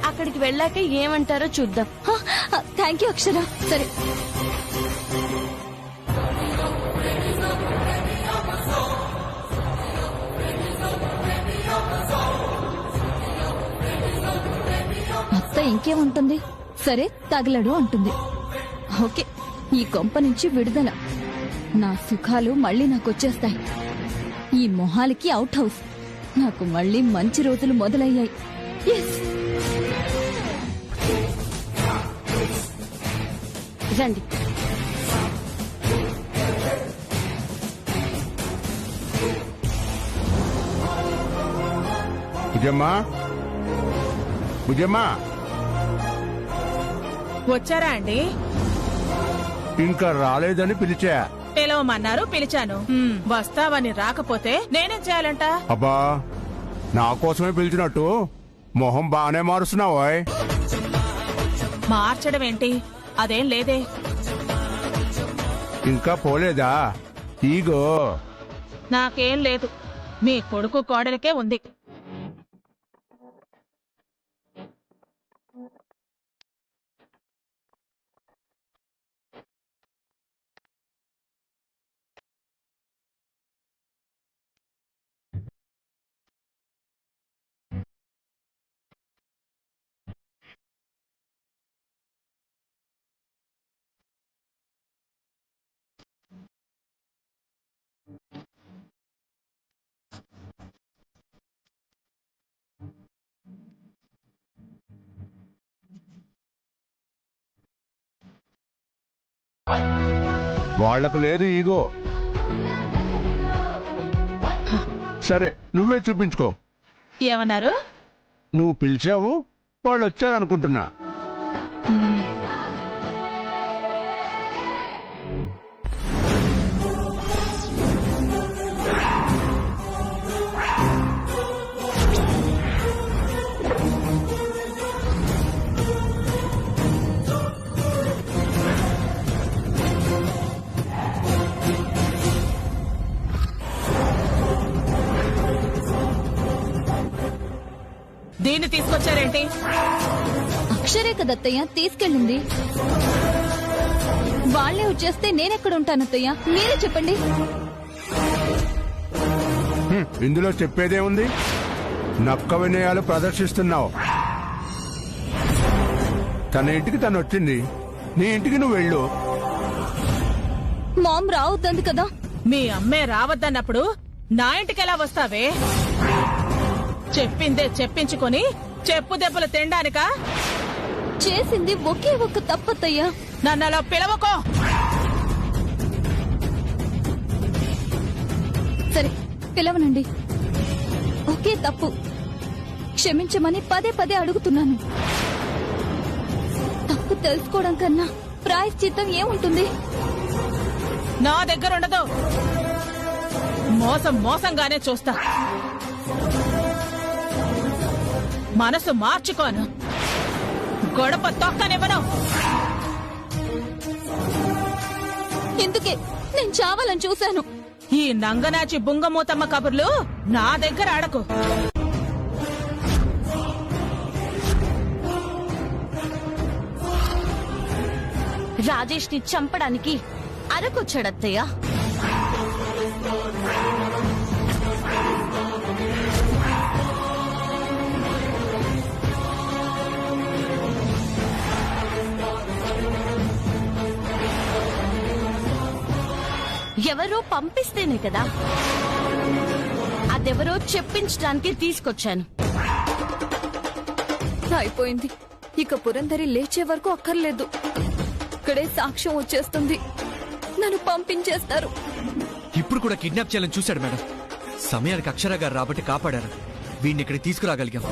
అక్కడికి వెళ్ళాక ఏమంటారో చూద్దాం. థ్యాంక్ యూ అక్షర. సరే. అత్త ఇంకేముంటుంది, సరే తగలడు అంటుంది. ఓకే, ఈ కొంప నుంచి విడుదల. నా సుఖాలు మళ్ళీ నాకొచ్చేస్తాయి. ఈ మొహాలకి అవుట్ హౌస్. నాకు మళ్ళీ మంచి రోజులు మొదలయ్యాయి. రండి. బుజ్జమ్మా, బుజ్జమ్మా, వచ్చారా అండి? ఇంకా రాలేదని పిలిచా. పిలవమన్నారు, పిలిచాను. వస్తావని రాకపోతే నేనేం చేయాలంట? అబ్బా, నా కోసమే పిలిచినట్టు మొహం బానే మారుస్తున్నావోయ్. మార్చడం ఏంటి? అదేం లేదే. ఇంకా పోలేదా? ఈగో. నాకేం లేదు, మీ కొడుకు కోడలికే ఉంది. వాళ్లకు లేదు ఈగో. సరే, నువ్వే చూపించుకో. ఏమన్నారు? నువ్వు పిలిచావు, వాళ్ళు వచ్చారనుకుంటున్నా. దీన్ని తీసుకొచ్చారేంటి? అక్షరే కదత్తయ్య తీసుకెళ్ళింది. వాళ్లే వచ్చేస్తే నేనెక్కడుంటానత్తయ్య, మీరే చెప్పండి. ఇందులో చెప్పేదే ఉంది? నక్క వినయాలు ప్రదర్శిస్తున్నావు. తన ఇంటికి తను వచ్చింది, నీ ఇంటికి నువ్వు వెళ్ళు. మామ్ రావద్దంది కదా. మీ అమ్మే రావద్దన్నప్పుడు నా ఇంటికి ఎలా వస్తావే? చెప్పిందే చెప్పించుకొని చెప్పు దెబ్బలు తినడానికా? చేసింది ఒకే ఒక్క తప్పత్తయ్యా. నన్ను అలా పిలవకో. సరే, పిలవనండి. ఒకే తప్పు, క్షమించమని పదే పదే అడుగుతున్నాను. తప్పు తెలుసుకోవడం కన్నా ప్రాయశ్చిత్తం ఏముంటుంది? నా దగ్గర ఉండదు. మోసం మోసంగానే చూస్తా. మనసు మార్చుకోను, గొడప తొక్కనివ్వను. ఎందుకే నేను చావాలని చూశాను. ఈ నంగనాచి బుంగమూతమ్మ కబుర్లు నా దగ్గర ఆడకు. రాజేష్ ని చంపడానికి అరకొచ్చాడత్తయ్య. ఎవరో పంపిస్తేనే కదా, అదెవరో చెప్పించడానికి తీసుకొచ్చాను. అయిపోయింది. ఇక పురంధరి లేచే వరకు అక్కర్లేదు. ఇక్కడే సాక్ష్యం వచ్చేస్తుంది. నన్ను పంపించేస్తారు. ఇప్పుడు కూడా కిడ్నాప్ చేయాలని చూశాడు మేడం. సమయానికి అక్షర గారు రాబట్టి కాపాడారు. వీడిని ఇక్కడికి తీసుకురాగలిగాం.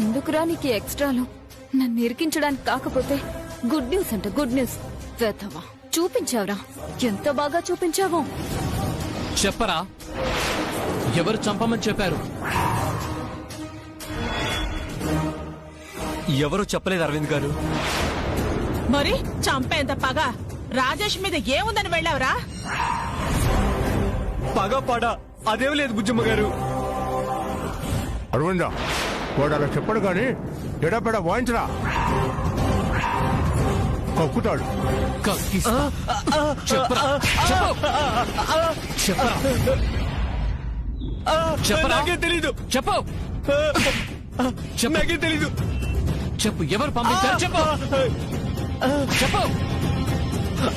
ఎందుకురా నీకు ఎక్స్ట్రాలు? నన్ను ఇరికించడానికి కాకపోతే గుడ్ న్యూస్ అంట, గుడ్ న్యూస్. వేతవా చూపించావురా, ఎంత బాగా చూపించావో. చెప్పరా, ఎవరు చంపమని చెప్పారు? ఎవరో చెప్పలేదు అరవింద్ గారు. మరి చంపేంత పగ రాజేష్ మీద ఏముందని వెళ్ళావురా? పగ పడ అదేం లేదు బుజ్జమ్మ గారు. అరవింద, వాడు అలా చెప్పడు కానీ ఎడపెడ వాయించరా, కక్కుతాడు. చెప్పరా, చెప్పరా, చెప్పరా, తెలీదు. చెప్పు, నాకే తెలీదు. చెప్పు, ఎవరు పంపించారు? చెప్పు, చెప్పు,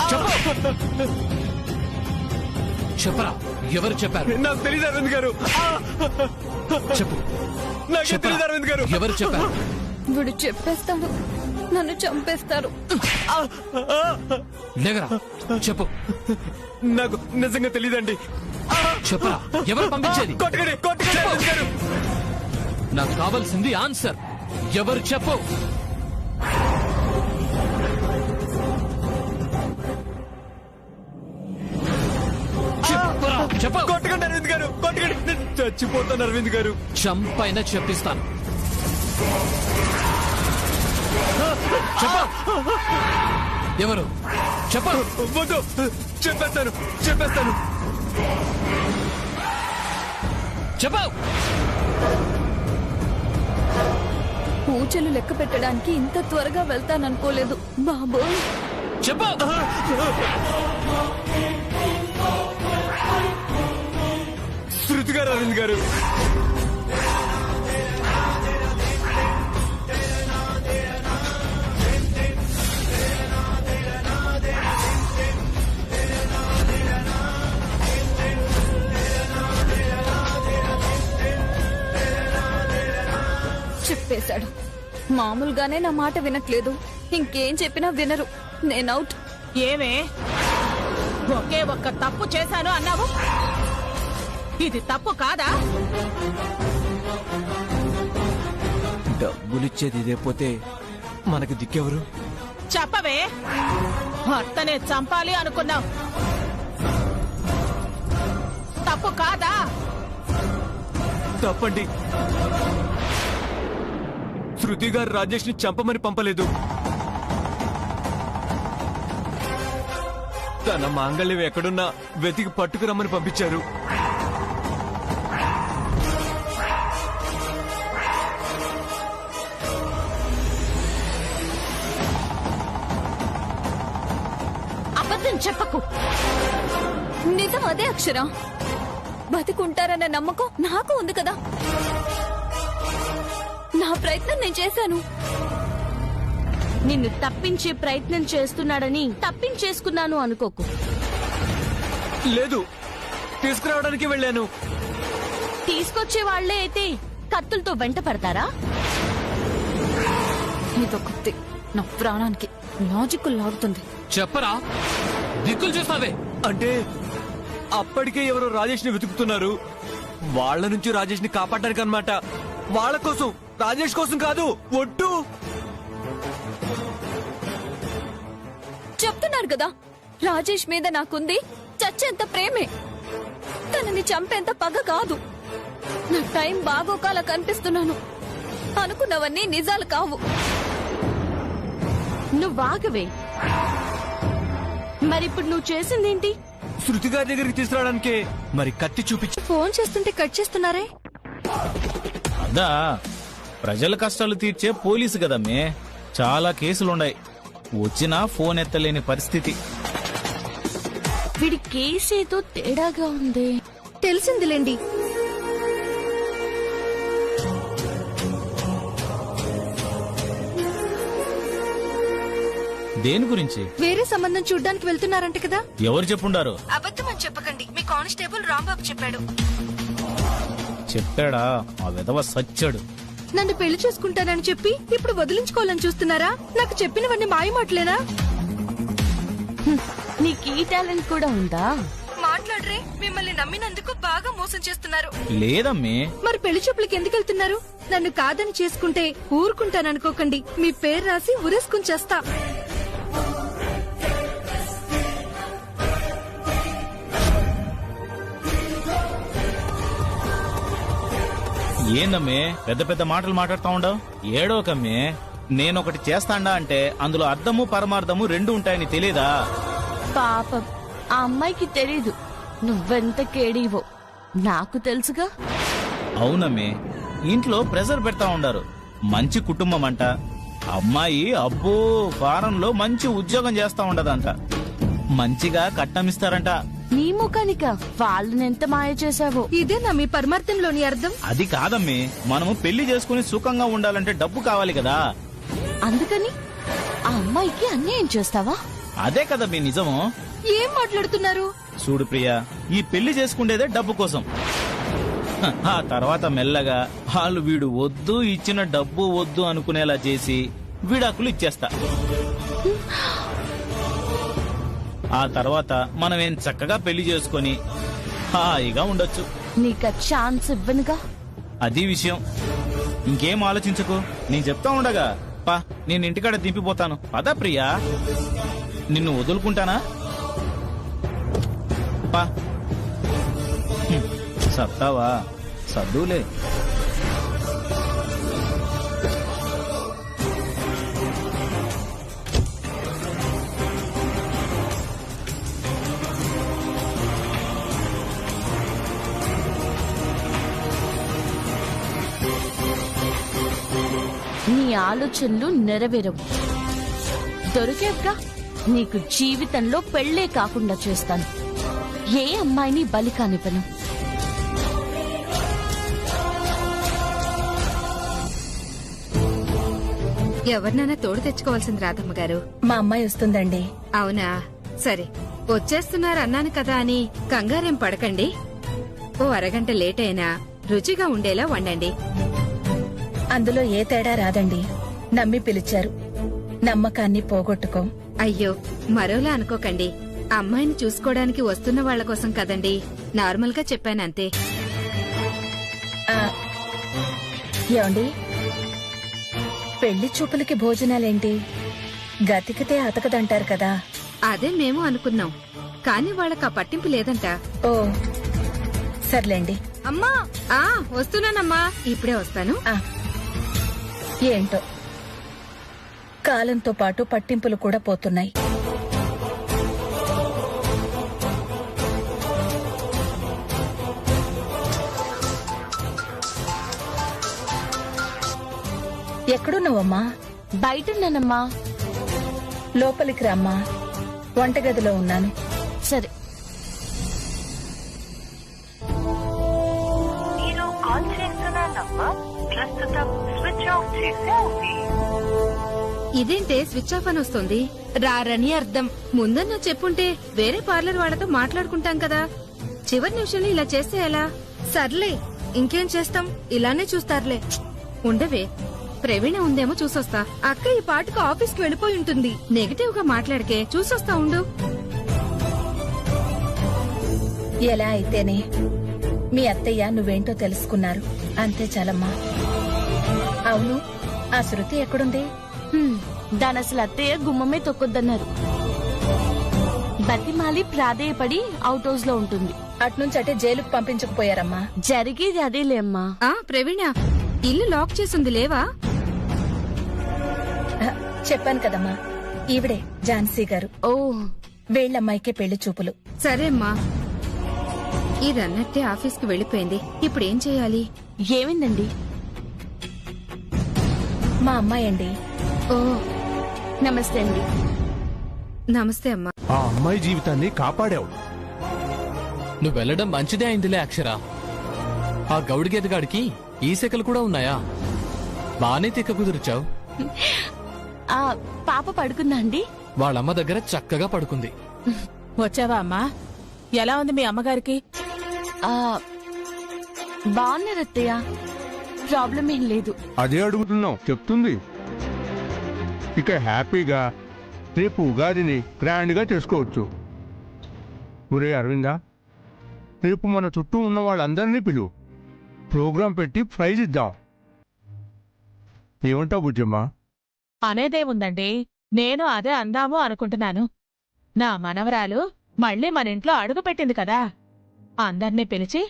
చెప్పు, చెప్పరా, ఎవరు చెప్పారు? నాకు తెలీదు అరవింద్ గారు. చెప్పు, నాకే తెలీదు అరవింద్ గారు. ఎవరు చెప్పారు? వీడు చెప్పేస్తాడు, నన్ను చంపేస్తారు. లేగరా, చెప్పు. నాకు నిజంగా తెలీదండి. చెప్పరా, ఎవరు పంపించేది? నాకు కావాల్సింది ఆన్సర్. ఎవరు చెప్పు. చెప్పరా, చెప్పు. కొట్టకండి అరవింద్ గారు, కొట్టకండి. చచ్చిపోతాను అరవింద్ గారు. చంపైనా చెప్పిస్తాను. చెప్పు, ఎవరు? చెప్పు. వద్దు, చెప్పేస్తాను, చెప్పేస్తాను. చెప్పు. పూజలు లెక్క పెట్టడానికి ఇంత త్వరగా వెళ్తాననుకోలేదు బాబోయ్. చెప్పు. శృతి గారు, అరవింద్ గారు. చెప్పేశాడు. మామూలుగానే నా మాట వినట్లేదు, ఇంకేం చెప్పినా వినరు. నేనౌట్. ఏమే, ఒకే ఒక్క తప్పు చేశాను అన్నావు, ఇది తప్పు కాదా? డబ్బులిచ్చేది ఇదేపోతే మనకు దిక్కెవరు? చెప్పవే, భర్తనే చంపాలి అనుకున్నావు, తప్పు కాదా? తప్పండి. శృతి గారు రాజేష్ ని చంపమని పంపలేదు. తన మాంగళ్యం ఎక్కడున్నా వెతికి పట్టుకురమ్మని పంపించారు. అబద్ధం చెప్పకు. నిజం అదే అక్షర. బతికుంటారన్న నమ్మకం నాకు ఉంది కదా. నా ప్రయత్నం నేను చేశాను. నిన్ను తప్పించే ప్రయత్నం చేస్తున్నాడని తప్పించేసుకున్నాను అనుకోకు. లేదు, తీసుకురావడానికి వెళ్ళాను. తీసుకొచ్చే వాళ్లే అయితే కత్తులతో వెంట పడతారా? ఇదొకటి నా ప్రాణానికి లాజిక్ లాగుతుంది. చెప్పరా, దిక్కులు చూస్తావే. అంటే అప్పటికే ఎవరో రాజేష్ ని వెతుకుతున్నారు. వాళ్ళ నుంచి రాజేష్ ని కాపాడడానికి అన్నమాట. వాళ్ళ కోసం, రాజేష్ కోసం కాదు. ఒట్టు చెప్తున్నారు కదా, రాజేష్ మీద నాకుంది చచ్చేంత ప్రేమే, తనని చంపేంత పగ కాదు. నా టైం బాగోకాల కనిపిస్తున్నాను. అనుకున్నవన్నీ నిజాలు కావు. నువ్వాగవే. మరిప్పుడు నువ్వు చేసిందేంటి? శృతి గారి దగ్గరికి తీసుకురావడానికి మరి కత్తి చూపించి ఫోన్ చేస్తుంటే కట్ చేస్తున్నారే? అదా ప్రజల కష్టాలు తీర్చే పోలీసు కదమ్మే. చాలా కేసులున్నాయి, వచ్చినా ఫోన్ ఎత్తలేని పరిస్థితి. వీడి కేసు ఏదో తేడాగా ఉంది. తెలిసిందిలేండి. దేని గురించి? వేరే సంబంధం చూడ్డానికి వెళ్తున్నారంట కదా? ఎవరు చెప్పుండారు? అబద్ధం అని చెప్పకండి, మీ కానిస్టేబుల్ రాంబాబు చెప్పాడు. చెప్పాడా? ఆ విధవ సచ్చాడు. నన్ను పెళ్లి చేసుకుంటానని చెప్పి ఇప్పుడు వదిలించుకోవాలని చూస్తున్నారా? నాకు చెప్పినవన్నీ మాయమాటలేనా? నీకు ఈ టాలెంట్ కూడా ఉందా? మాట్లాడరే, మిమ్మల్ని నమ్మినందుకు బాగా మోసం చేస్తున్నారు. లేదమ్మే. మరి పెళ్లి చూపులకి ఎందుకు వెళ్తున్నారు? నన్ను కాదని చేసుకుంటే ఊరుకుంటాననుకోకండి, మీ పేరు రాసి ఉరేసుకుని చేస్తా. ఏందమ్మే పెద్ద పెద్ద మాటలు మాట్లాడుతా ఉండవు? ఏడోకమ్మే. నేనొకటి చేస్తాండా అంటే అందులో అర్థము పరమార్థము రెండు ఉంటాయని తెలీదా? పాపం ఆ అమ్మాయికి తెలీదు నువ్వెంత కేడీవో. నాకు తెలుసుగా. అవునమ్మే, ఇంట్లో ప్రెషర్ పెడతా ఉండారు. మంచి కుటుంబం అంట. అమ్మాయి అబ్బో ఫారంలో మంచి ఉద్యోగం చేస్తా ఉండదంట. మంచిగా కట్టమిస్తారంట. నీ ముఖానిక వాళ్ళనెంత మాయ చేశావో. ఇదేనా మీ పరమార్థంలోని అర్థం? అది కాదమ్మే, మనము పెళ్లి చేసుకుని సుఖంగా ఉండాలంటే డబ్బు కావాలి కదా. అందుకని ఆ అమ్మాయికి అన్యాయం చేస్తావా? అదే కదా మీ నిజము. ఏం మాట్లాడుతున్నారు? చూడు ప్రియా, ఈ పెళ్లి చేసుకుండేదే డబ్బు కోసం. ఆ తర్వాత మెల్లగా వాళ్ళు వీడు వద్దు, ఇచ్చిన డబ్బు వద్దు అనుకునేలా చేసి విడాకులు ఇచ్చేస్తా. ఆ తర్వాత మనమేం చక్కగా పెళ్లి చేసుకుని హాయిగా ఉండొచ్చు. నీకు ఛాన్స్ ఇవ్వనుగా. అది విషయం. ఇంకేం ఆలోచించకు, నేను చెప్తా ఉండగా పా, నేను ఇంటికాడ దింపిపోతాను. పదా ప్రియా, నిన్ను వదులుకుంటానా? పా. సత్తావా? సద్దులే. నీ ఆలోచనలు నెరవేరవు. దొరికేవ్గా నీకు జీవితంలో పెళ్లే కాకుండా చేస్తాను. ఏ అమ్మాయిని బలి కానివ్వను. ఎవరినైనా తోడు తెచ్చుకోవాల్సింది రాధమ్మ గారు. మా అమ్మాయి వస్తుందండి. అవునా, సరే. వచ్చేస్తున్నారు అన్నాను కదా అని కంగారేం పడకండి. ఓ అరగంట లేట్ అయినా రుచిగా ఉండేలా వండండి. అందులో ఏ తేడా రాదండి. నమ్మి పిలిచారు, నమ్మకాన్ని పోగొట్టుకోం. అయ్యో, మరోలా అనుకోకండి. అమ్మాయిని చూసుకోవడానికి వస్తున్న వాళ్ల కోసం కదండి. నార్మల్ గా చెప్పానంతే. ఏమండి, పెళ్లి చూపులకి భోజనాలేంటి? గతికితే అతకదంటారు కదా. అదే మేము అనుకున్నాం, కానీ వాళ్ళకి ఆ పట్టింపు లేదంట. ఓ సర్లేండి. అమ్మా, వస్తున్నానమ్మా, ఇప్పుడే వస్తాను. ఏంటో కాలంతో పాటు పట్టింపులు కూడా పోతున్నాయి. ఎక్కడున్నావమ్మా? బయటున్నానమ్మా. లోపలికి రామ్మా. వంటగదిలో ఉన్నాను. సరే. ఇదేంటే స్విచ్ ఆఫ్ అని వస్తుంది? రారని అర్థం. ముందన్నా చెప్పుంటే వేరే పార్లర్ వాళ్ళతో మాట్లాడుకుంటాం కదా. చివరి నిమిషంలో ఇలా చేస్తే ఎలా? సర్లే, ఇంకేం చేస్తాం, ఇలానే చూస్తారులే. ఉండవే, ప్రవీణ ఉందేమో చూసొస్తా. అక్క ఈ పాటకు ఆఫీస్కి వెళ్ళిపోయి ఉంటుంది. నెగటివ్ గా మాట్లాడకే, చూసొస్తా ఉండు. ఎలా అయితేనే మీ అత్తయ్య నువ్వేంటో తెలుసుకున్నారు, అంతే చాలమ్మా. అవును, ఆ శృతి ఎక్కడుంది? దాని అసలు అత్తయ్య గుమ్మమే తొక్కొద్దన్నారు. బతిమాలి ప్రాధేయపడి అవుట్ హౌస్ లో ఉంటుంది. అట్నుంచి అటే జైలుకు పంపించకపోయారమ్మా. జరిగేది అదేలే అమ్మా. ప్రవీణ, ఇల్లు లాక్ చేసింది లేవా? చెప్పాను కదమ్మా, ఈవిడే ఝాన్సీ గారు. ఓ, వీళ్ళమ్మాయికే పెళ్లి చూపులు. సరే అమ్మా, ఇదన్నట్టే ఆఫీస్కి వెళ్ళిపోయింది. ఇప్పుడు ఏం చేయాలి? ఏమైందండి? మా అమ్మాయి అండి. ఓ, నమస్తే అండి. నమస్తే అమ్మా. ఆ అమ్మాయి జీవితాన్ని కాపాడావు. నువ్వు వెళ్ళడం మంచిదే అయిందిలే అక్షర. ఆ గౌడిగేదగాడికి ఈ శకలు కూడా ఉన్నాయా? బానే తిక్క కుదుర్చావు. ఆ పాప పడుకుందా అండి? వాళ్ళమ్మ దగ్గర చక్కగా పడుకుంది. వచ్చావా అమ్మా? ఎలా ఉంది మీ అమ్మగారికి? బాగున్నారు అత్తయ్య, ప్రాబ్లం ఏం లేదు. అదే అడుగుతున్నావు, చెప్తుంది. ఇక హ్యాపీగా రేపు ఉగాదిని గ్రాండ్గా చేసుకోవచ్చు. ఒరే అరవిందా, రేపు మన చుట్టూ ఉన్న వాళ్ళందరినీ పిలువు. ప్రోగ్రాం పెట్టి ప్రైజ్ ఇద్దాం. ఏమంటావు బుజ్జమ్మ? అనేదేముందండి, నేను అదే అందాము అనుకుంటున్నాను. నా మనవరాలు మళ్ళీ మన ఇంట్లో అడుగు పెట్టింది కదా, అందర్నీ పిలిచి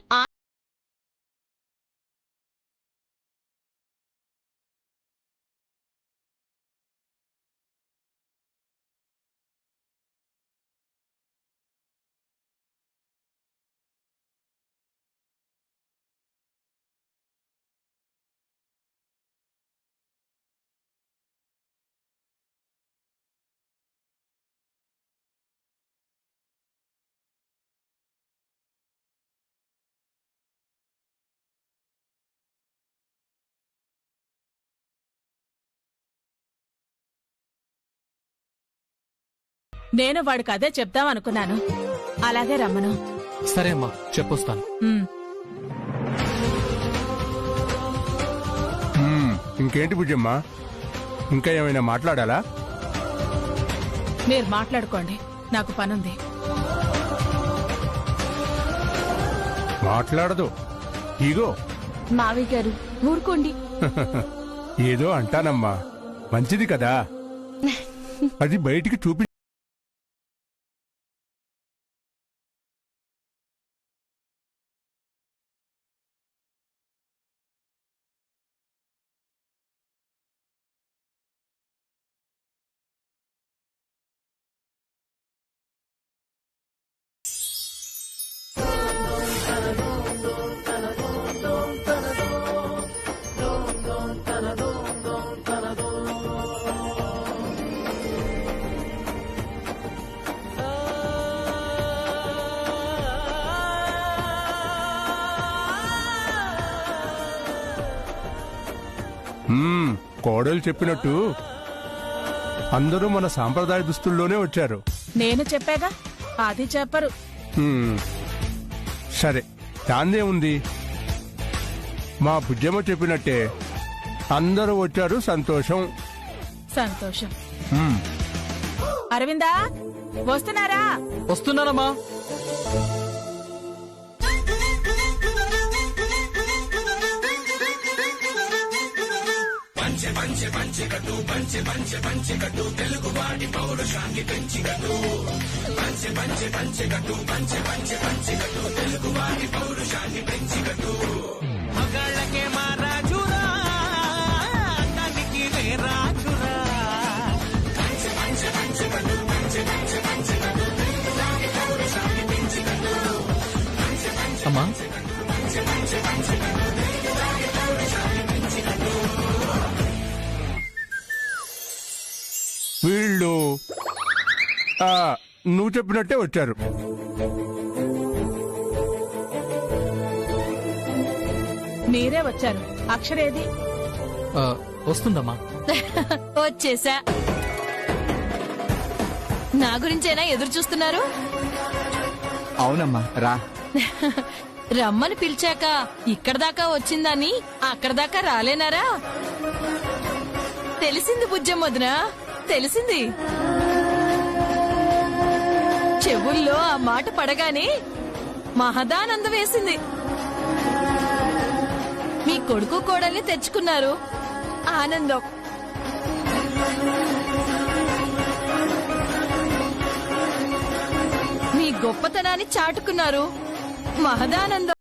నేను వాడికి అదే చెప్దామనుకున్నాను. అలాగే రమ్మను. సరే అమ్మా, చెప్పొస్తాను. ఇంకేంటి బుజ్జమ్మ, ఇంకా ఏమైనా మాట్లాడాలా? మీరు మాట్లాడుకోండి, నాకు పనుంది. మాట్లాడదు. ఇగో మావయ్య గారు ఊరుకోండి. ఏదో అంటానమ్మా, మంచిది కదా, అది బయటికి చూపి. కోడలు చెప్పినట్టు అందరూ మన సాంప్రదాయ దుస్తుల్లోనే వచ్చారు. నేను చెప్పాగా, అది చెప్పరు. సరే, దాందే ఉంది. మా బుజ్జమ్మ చెప్పినట్టే అందరూ వచ్చారు. సంతోషం. సంతోషం. అరవిందా, వస్తున్నారా? వస్తున్నానమ్మా. తెలుగువాడి పౌరుషాన్ని పెంచిగట్టు. తెలుగువాడి పౌరుషాన్ని పెంచిగట్టు. మగాళ్ళకే మా రాజురా, అన్నానికి రే రాజురా. అమ్మా, వీళ్ళు నువ్వు చెప్పినట్టే వచ్చారు. మీరే వచ్చారు. అక్షరేది? వస్తుందమ్మా. వచ్చేసా. నా గురించేనా ఎదురు చూస్తున్నారు? అవునమ్మా, రా. రమ్మని పిలిచాక ఇక్కడ దాకా వచ్చిందని అక్కడ దాకా రాలేనారా? తెలిసింది బుజ్జమ్మొదినా, తెలిసింది. చెవుల్లో ఆ మాట పడగానే మహదానందం వేసింది. మీ కొడుకు కోడల్ని తెచ్చుకున్నారు, ఆనందం. మీ గొప్పతనాన్ని చాటుకున్నారు, మహదానందం.